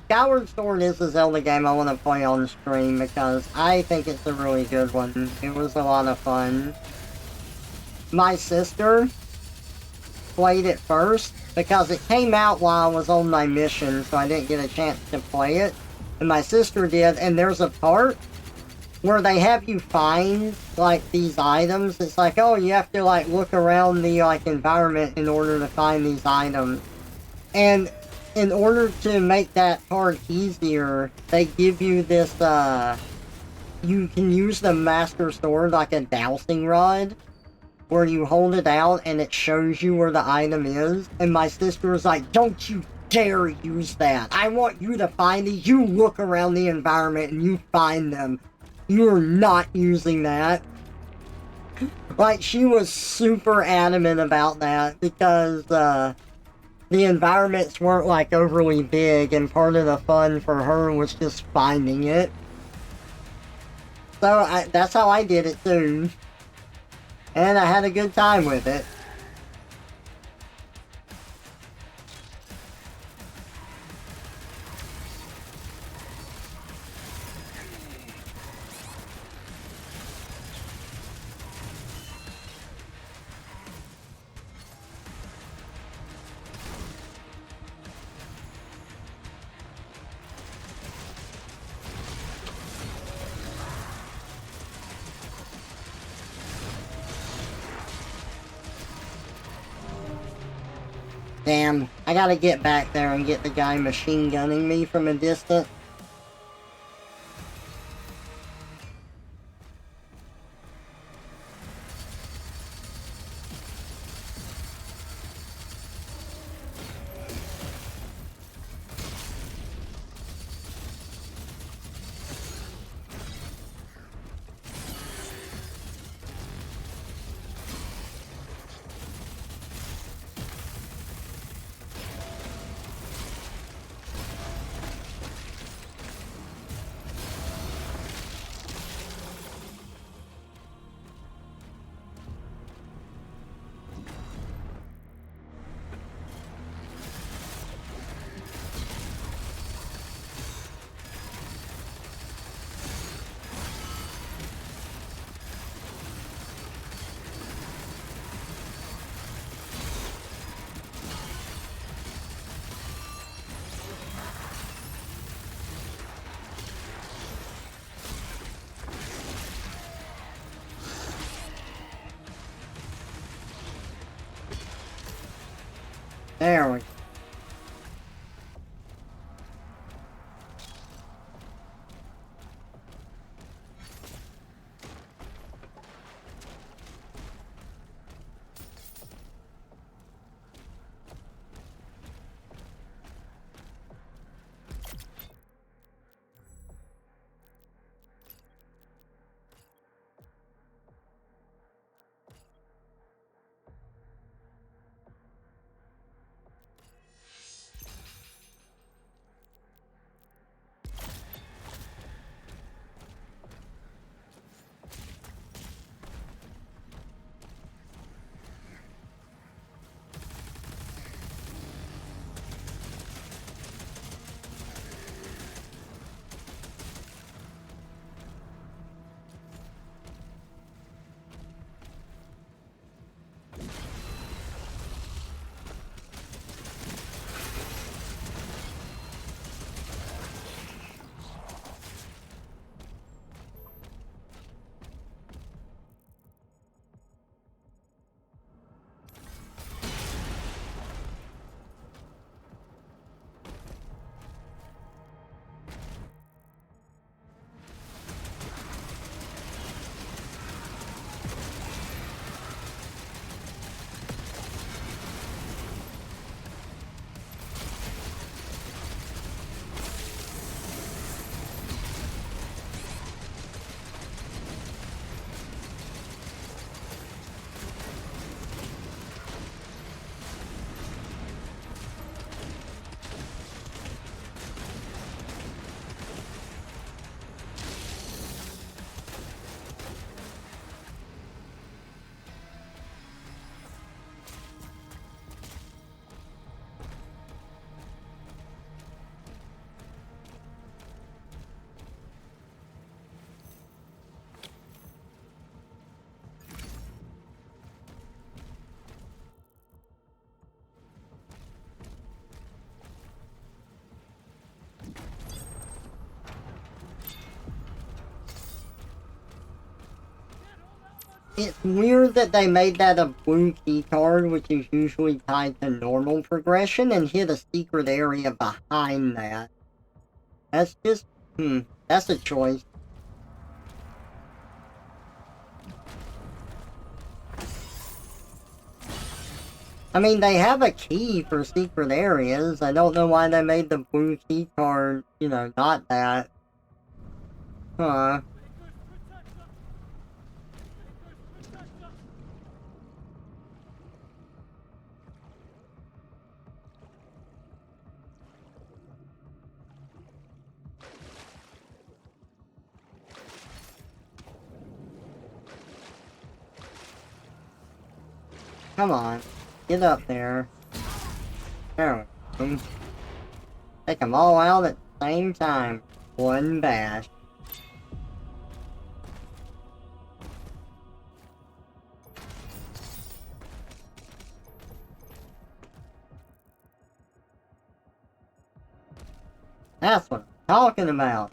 S1: Skyward Sword is a Zelda game I want to play on stream because I think it's a really good one. It was a lot of fun. My sister played it first because it came out while I was on my mission, so I didn't get a chance to play it. And my sister did, and there's a part where they have you find, like, these items. It's like, oh, you have to, like, look around the, like, environment in order to find these items. And in order to make that part easier, they give you this, you can use the Master Sword like a dowsing rod, where you hold it out and it shows you where the item is. And my sister was like, don't you dare use that. I want you to find these. You look around the environment and you find them. You're not using that. Like, she was super adamant about that because, the environments weren't, like, overly big, and part of the fun for her was just finding it. So, that's how I did it, too. And I had a good time with it. Damn, I gotta get back there and get the guy machine gunning me from a distance. There we go. It's weird that they made that a blue key card, which is usually tied to normal progression, and hid a secret area behind that. That's just, that's a choice. I mean, they have a key for secret areas. I don't know why they made the blue key card, you know, not that. Huh. Come on. Get up there. There we go. Take them all out at the same time. One bash. That's what I'm talking about.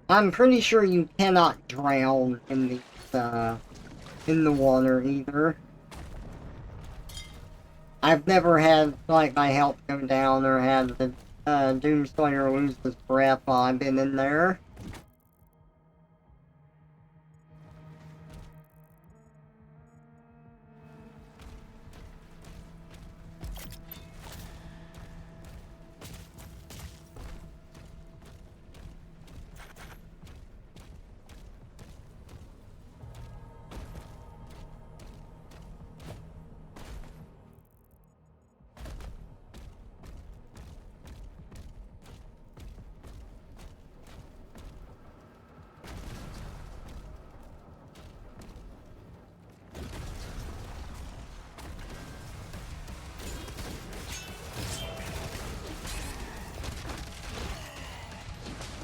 S1: I'm pretty sure you cannot drown in the water either. I've never had, like, my health go down or had the, Doomslayer lose his breath while I've been in there.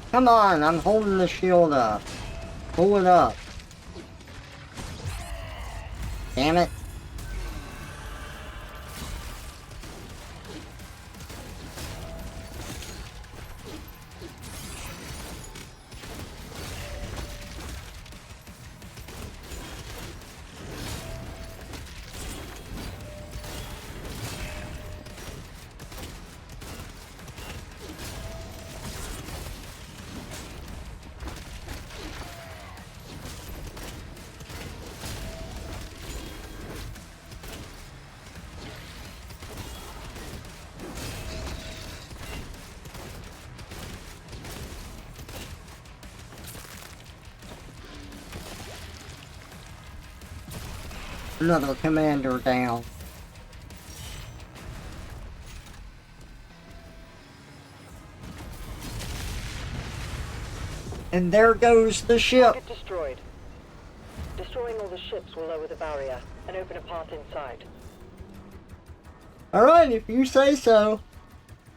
S1: Come on, I'm holding the shield up. Pull it up. Damn it. Another commander down. And there goes the ship.
S4: Target destroyed. Destroying all the ships will lower the barrier and open a path inside.
S1: Alright, if you say so.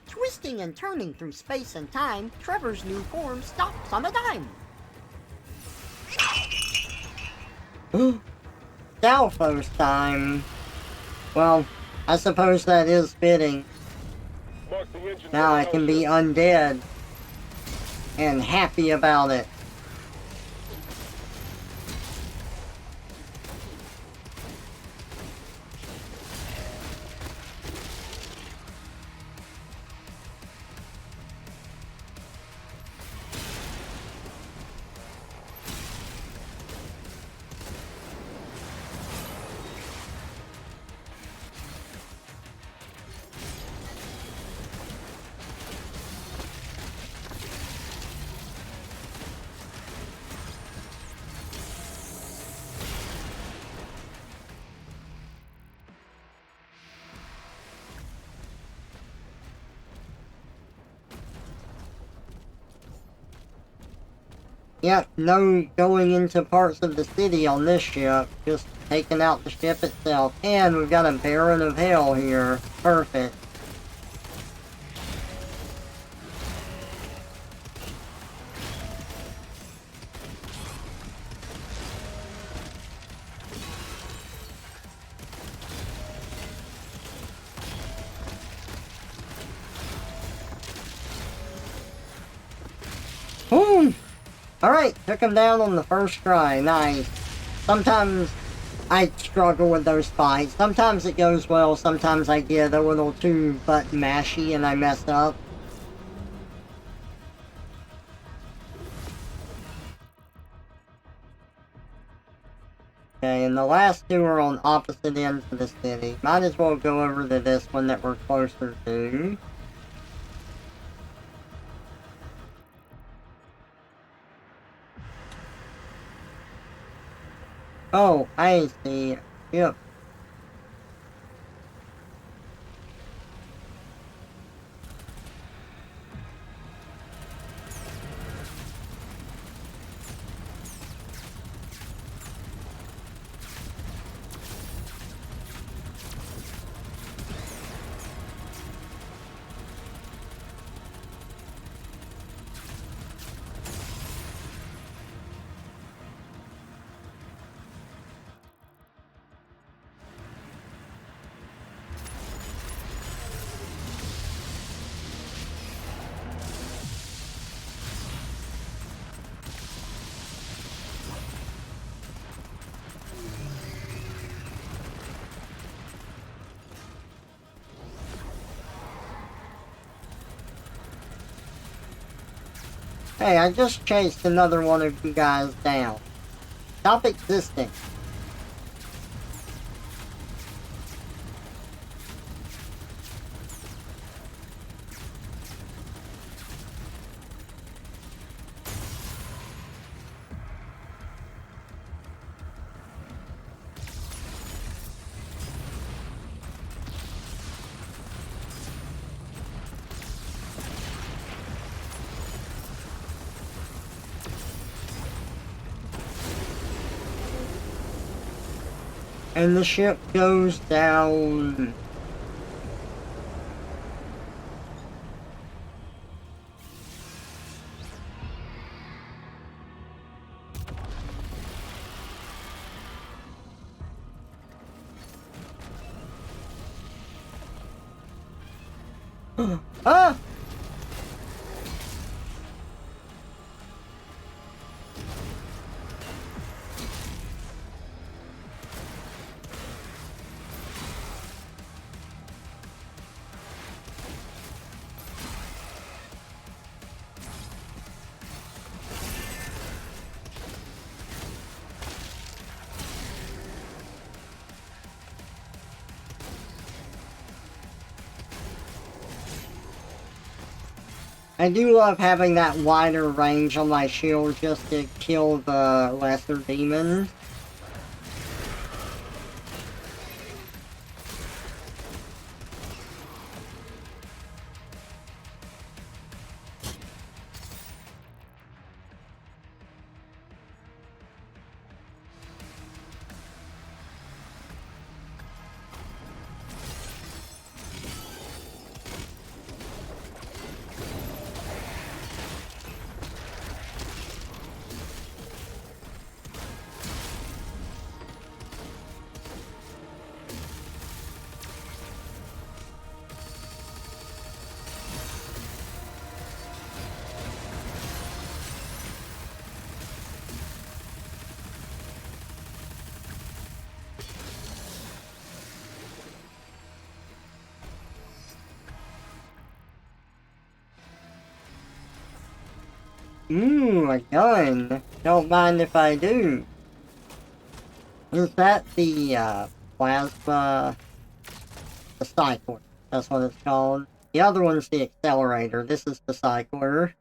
S10: Twisting and turning through space and time, Trevor's new form stops on a dime.
S1: Dalphos time. Well, I suppose that is fitting.
S5: Mark the engine.
S1: Now I can be undead. And happy about it. Yep, no going into parts of the city on this ship. Just taking out the ship itself. And we've got a Baron of Hell here. Perfect. Boom! Alright, took him down on the first try. Nice. Sometimes I struggle with those fights. Sometimes it goes well, sometimes I get a little too button mashy and I mess up. Okay, and the last two are on opposite ends of the city. Might as well go over to this one that we're closer to. Oh, I see. Yep. Hey, I just chased another one of you guys down. Stop existing. And the ship goes down. Ah! I do love having that wider range on my shield just to kill the lesser demons. Ooh, a gun. Don't mind if I do. Is that the, plasma... the cycler? That's what it's called. The other one's the accelerator. This is the cycler.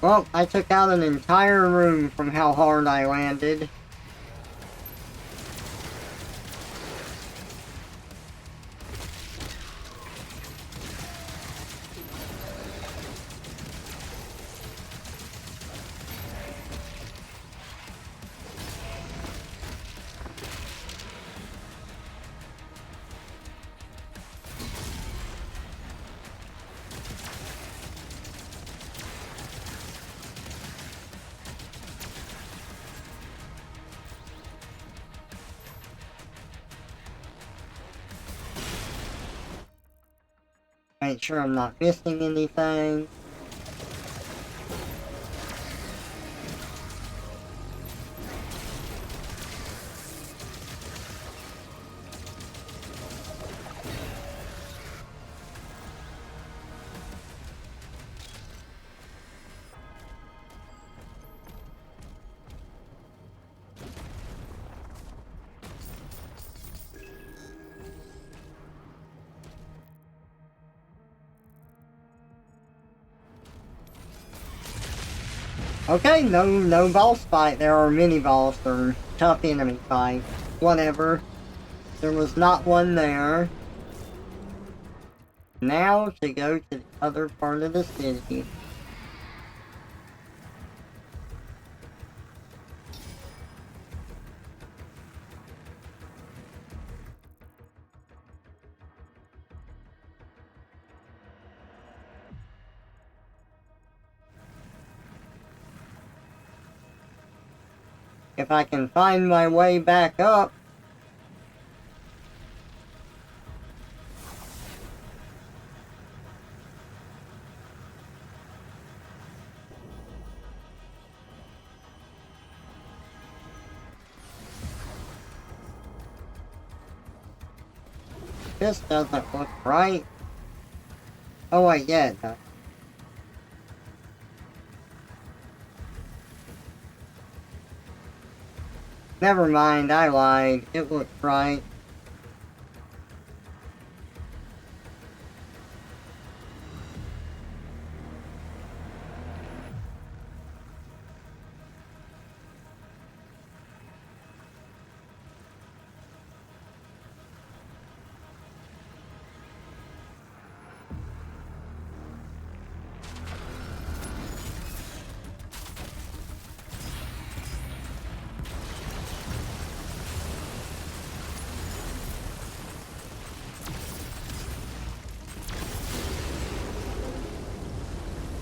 S1: Well, I took out an entire room from how hard I landed. Make sure I'm not missing anything. Okay, no boss fight. There are mini boss or tough enemy fight. Whatever. There was not one there. Now to go to the other part of the city. If I can find my way back up. This doesn't look right. Oh wait, yeah, it does. Never mind, I lied. It looked right.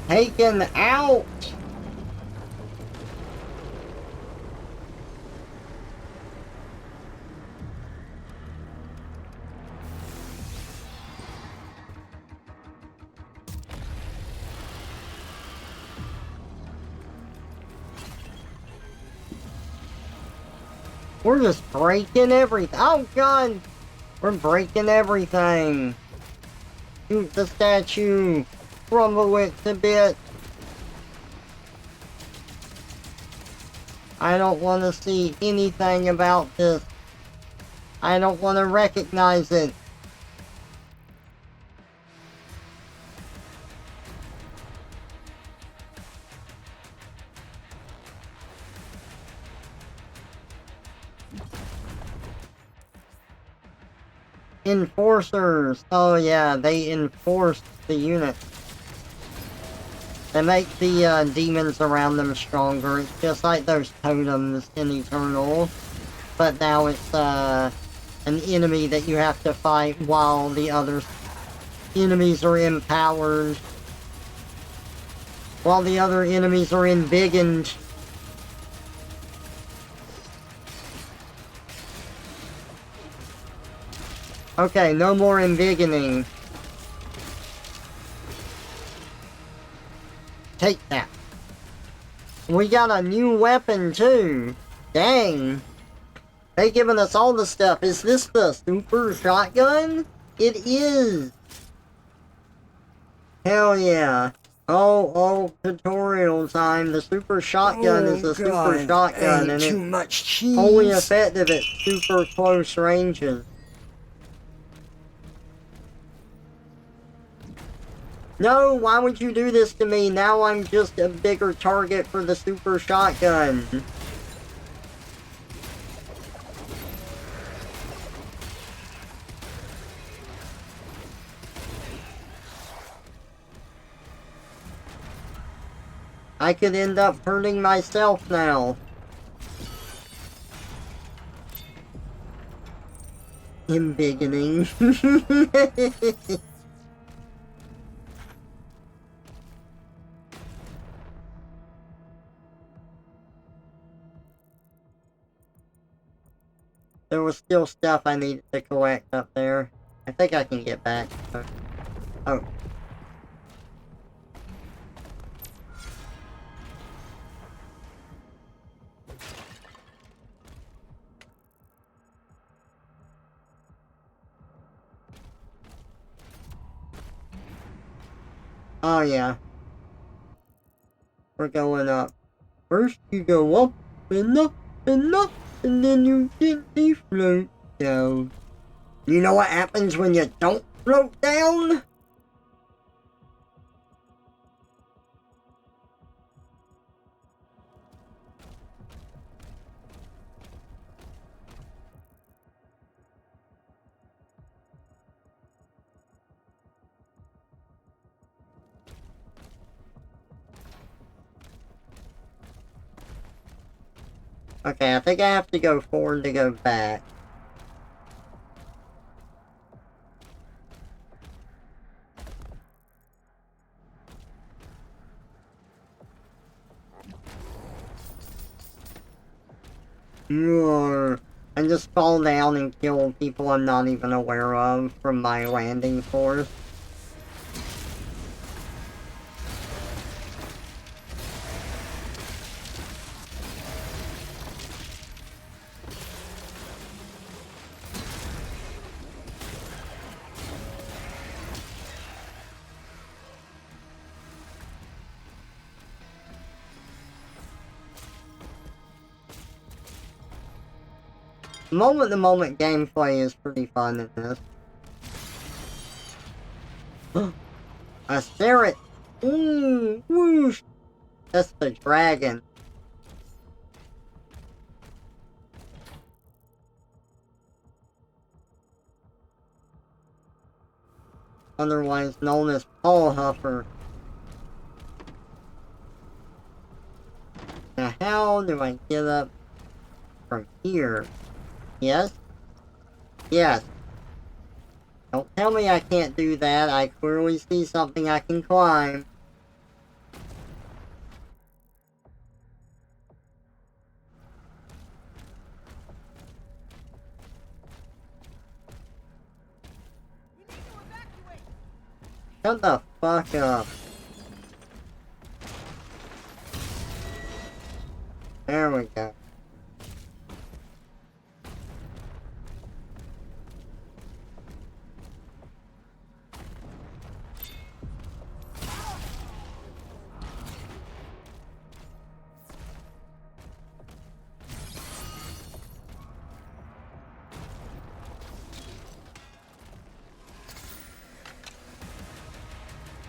S1: Taken out! We're just breaking everything. Oh god! We're breaking everything. Shoot the statue. Crumble it to bits. I don't want to see anything about this. I don't want to recognize it. Enforcers. Oh yeah, they enforce the unit. They make the demons around them stronger. It's just like those totems in Eternal. But now it's an enemy that you have to fight while the other enemies are empowered. While the other enemies are embiggened. Okay, no more embiggening. Take that. We got a new weapon too. Dang. They giving us all the stuff. Is this the super shotgun? It is. Hell yeah. Oh, tutorial time. The super shotgun is a super shotgun and
S10: too
S1: it's
S10: much cheese.
S1: only effective at super close ranges. No, why would you do this to me? Now I'm just a bigger target for the super shotgun. I could end up hurting myself now. Embiggening. There was still stuff I needed to collect up there. I think I can get back. Oh. Oh yeah. We're going up. First you go up and up and up, and then you gently float down. You know what happens when you don't float down? Okay, I think I have to go forward to go back. Roar. And just fall down and kill people I'm not even aware of from my landing force. Moment-to-moment gameplay is pretty fun in this. A ferret! Ooh, whoosh! That's the dragon. Otherwise known as Paul Huffer. Now how do I get up from here? Yes? Yes. Don't tell me I can't do that. I clearly see something I can climb. Shut the fuck up. There we go.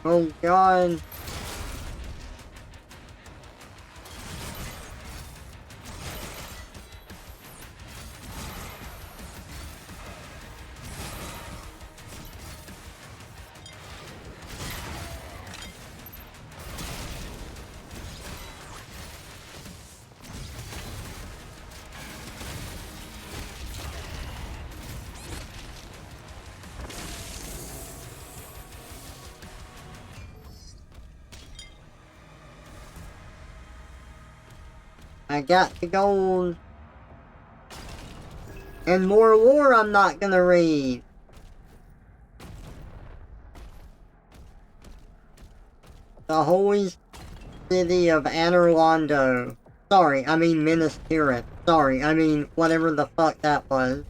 S1: Oh god. I got the gold. And more lore I'm not gonna read. The holy city of Anorlando. Sorry, I mean Minas Tirith. Sorry, I mean whatever the fuck that was.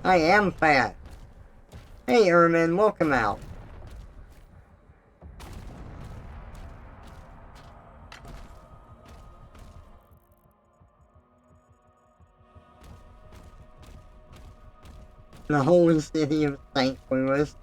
S1: I am fat. Hey Ermin, welcome out. The whole city of St. Louis.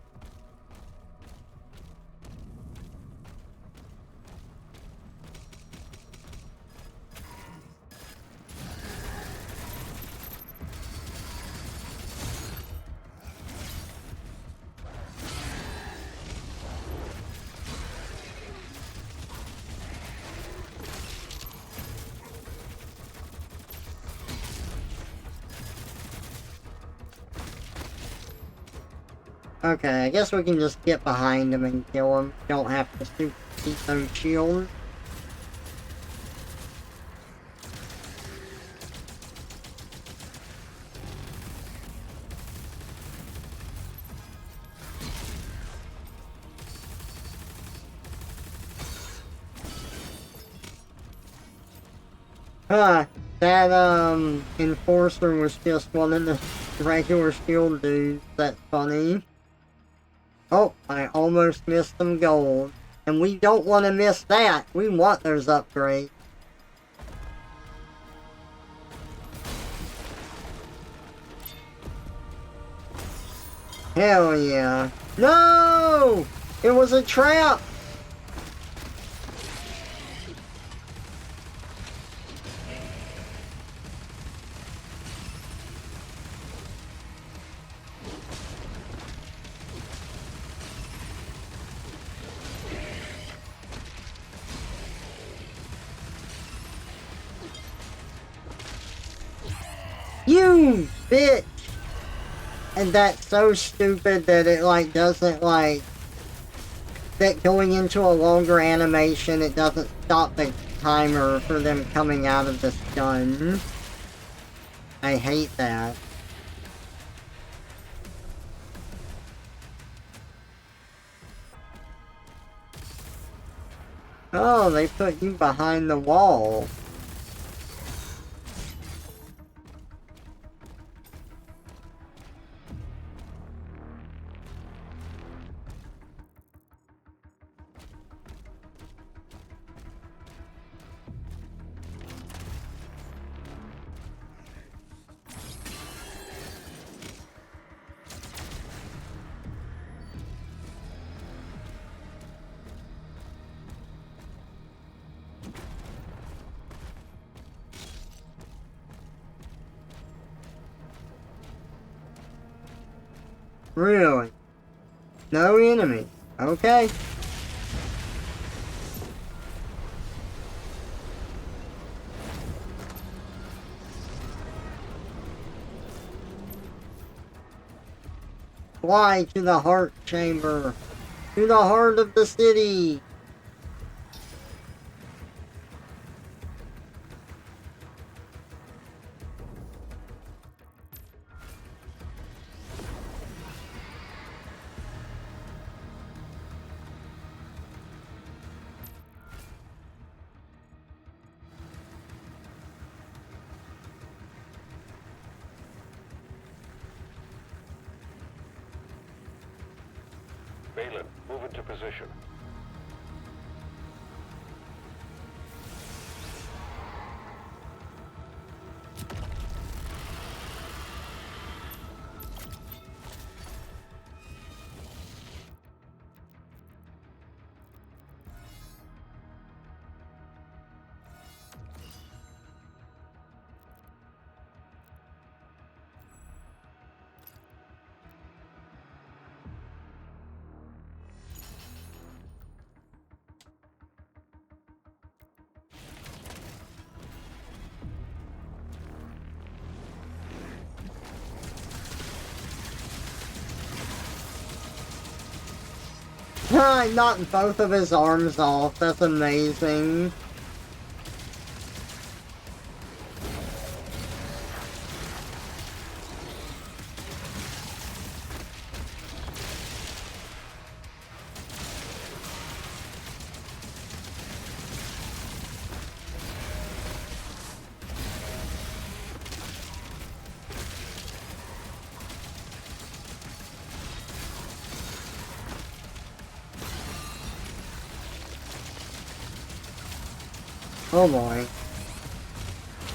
S1: Okay, I guess we can just get behind him and kill him. Don't have to shoot those shields. Huh, that, enforcer was just one of the regular shield dudes. That's funny. Oh, I almost missed some gold. And we don't want to miss that. We want those upgrades. Hell yeah. No! It was a trap! You bitch! And that's so stupid that it, like, doesn't, like... That going into a longer animation, it doesn't stop the timer for them coming out of the stun. I hate that. Oh, they put you behind the wall. Really? No enemy. Okay. Fly to the heart chamber. To the heart of the city.
S5: Balin, move into position.
S1: I knocked both of his arms off. That's amazing. Oh boy.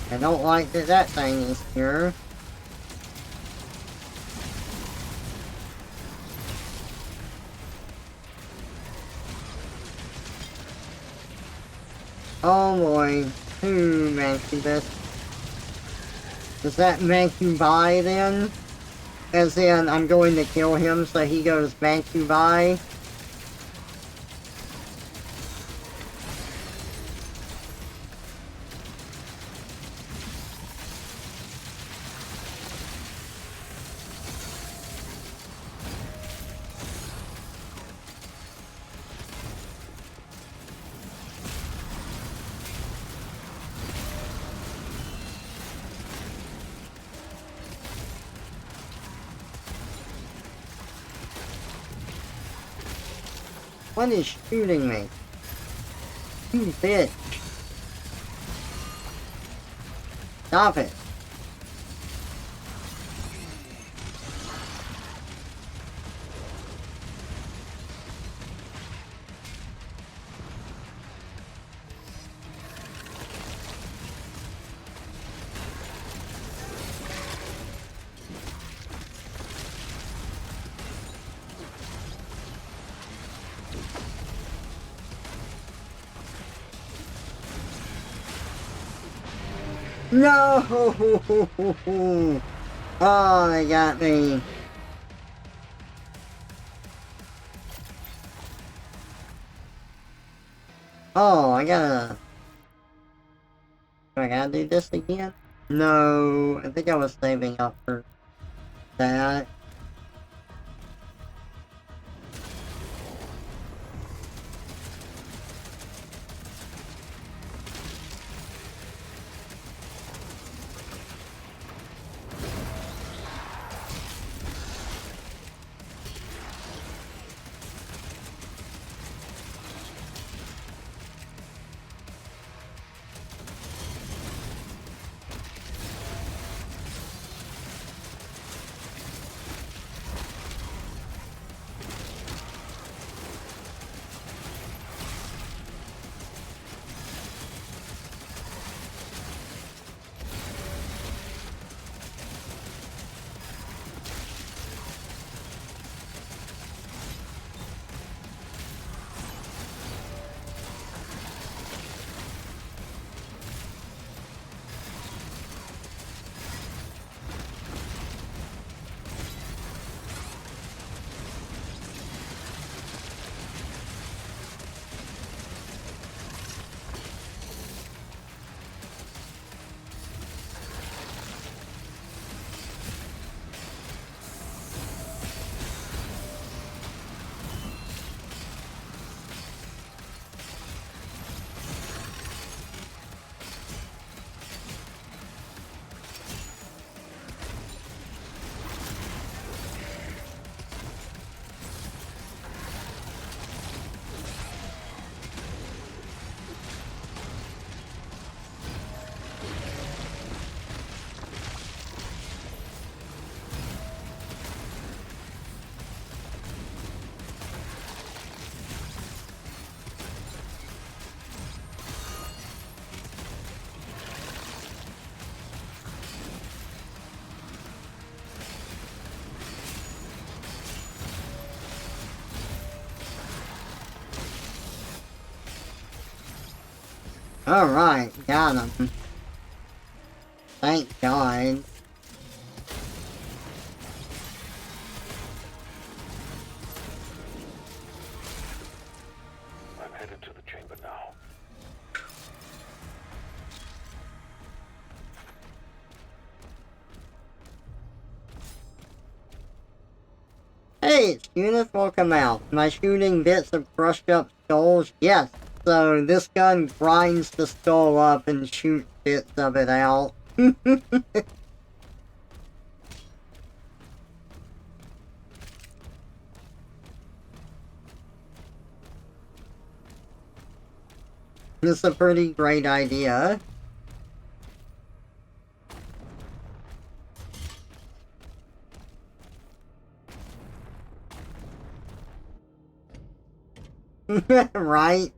S1: I don't like that thing is here. Oh boy. Mancubus. Does that Mancubi then? As in, I'm going to kill him, so he goes Mancubi? What is shooting me? You bitch. Stop it. No! Oh, they got me. Oh, I gotta do this again? No, I think I was saving up for that. Alright, got him. Thank God.
S5: I'm headed to the chamber now.
S1: Hey, students, welcome out. Am I shooting bits of crushed up skulls? Yes. So this gun grinds the skull up and shoots bits of it out. It's a pretty great idea. Right?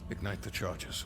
S6: Ignite the charges.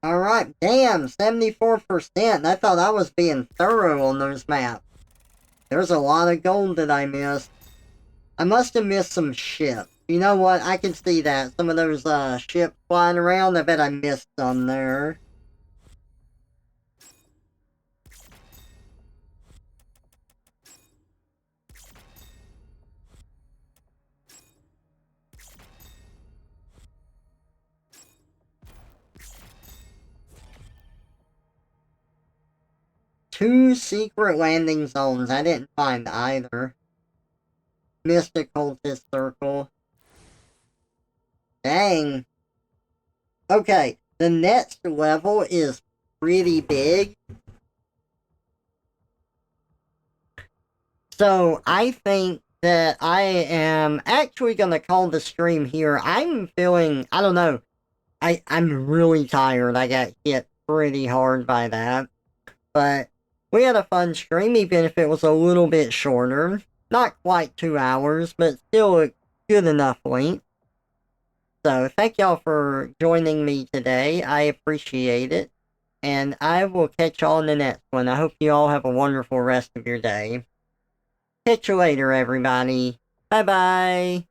S1: Alright, damn, 74%. I thought I was being thorough on those maps. There's a lot of gold that I missed. I must have missed some ships. You know what? I can see that. Some of those ships flying around, I bet I missed some there. Two secret landing zones. I didn't find either. Mystic Cultist Circle. Dang. Okay, the next level is pretty big. So, I think that I am actually gonna call the stream here. I'm feeling, I don't know, I'm really tired. I got hit pretty hard by that. But we had a fun stream, even if it was a little bit shorter. Not quite 2 hours, but still a good enough length. So, thank y'all for joining me today. I appreciate it. And I will catch y'all in the next one. I hope you all have a wonderful rest of your day. Catch you later, everybody. Bye-bye.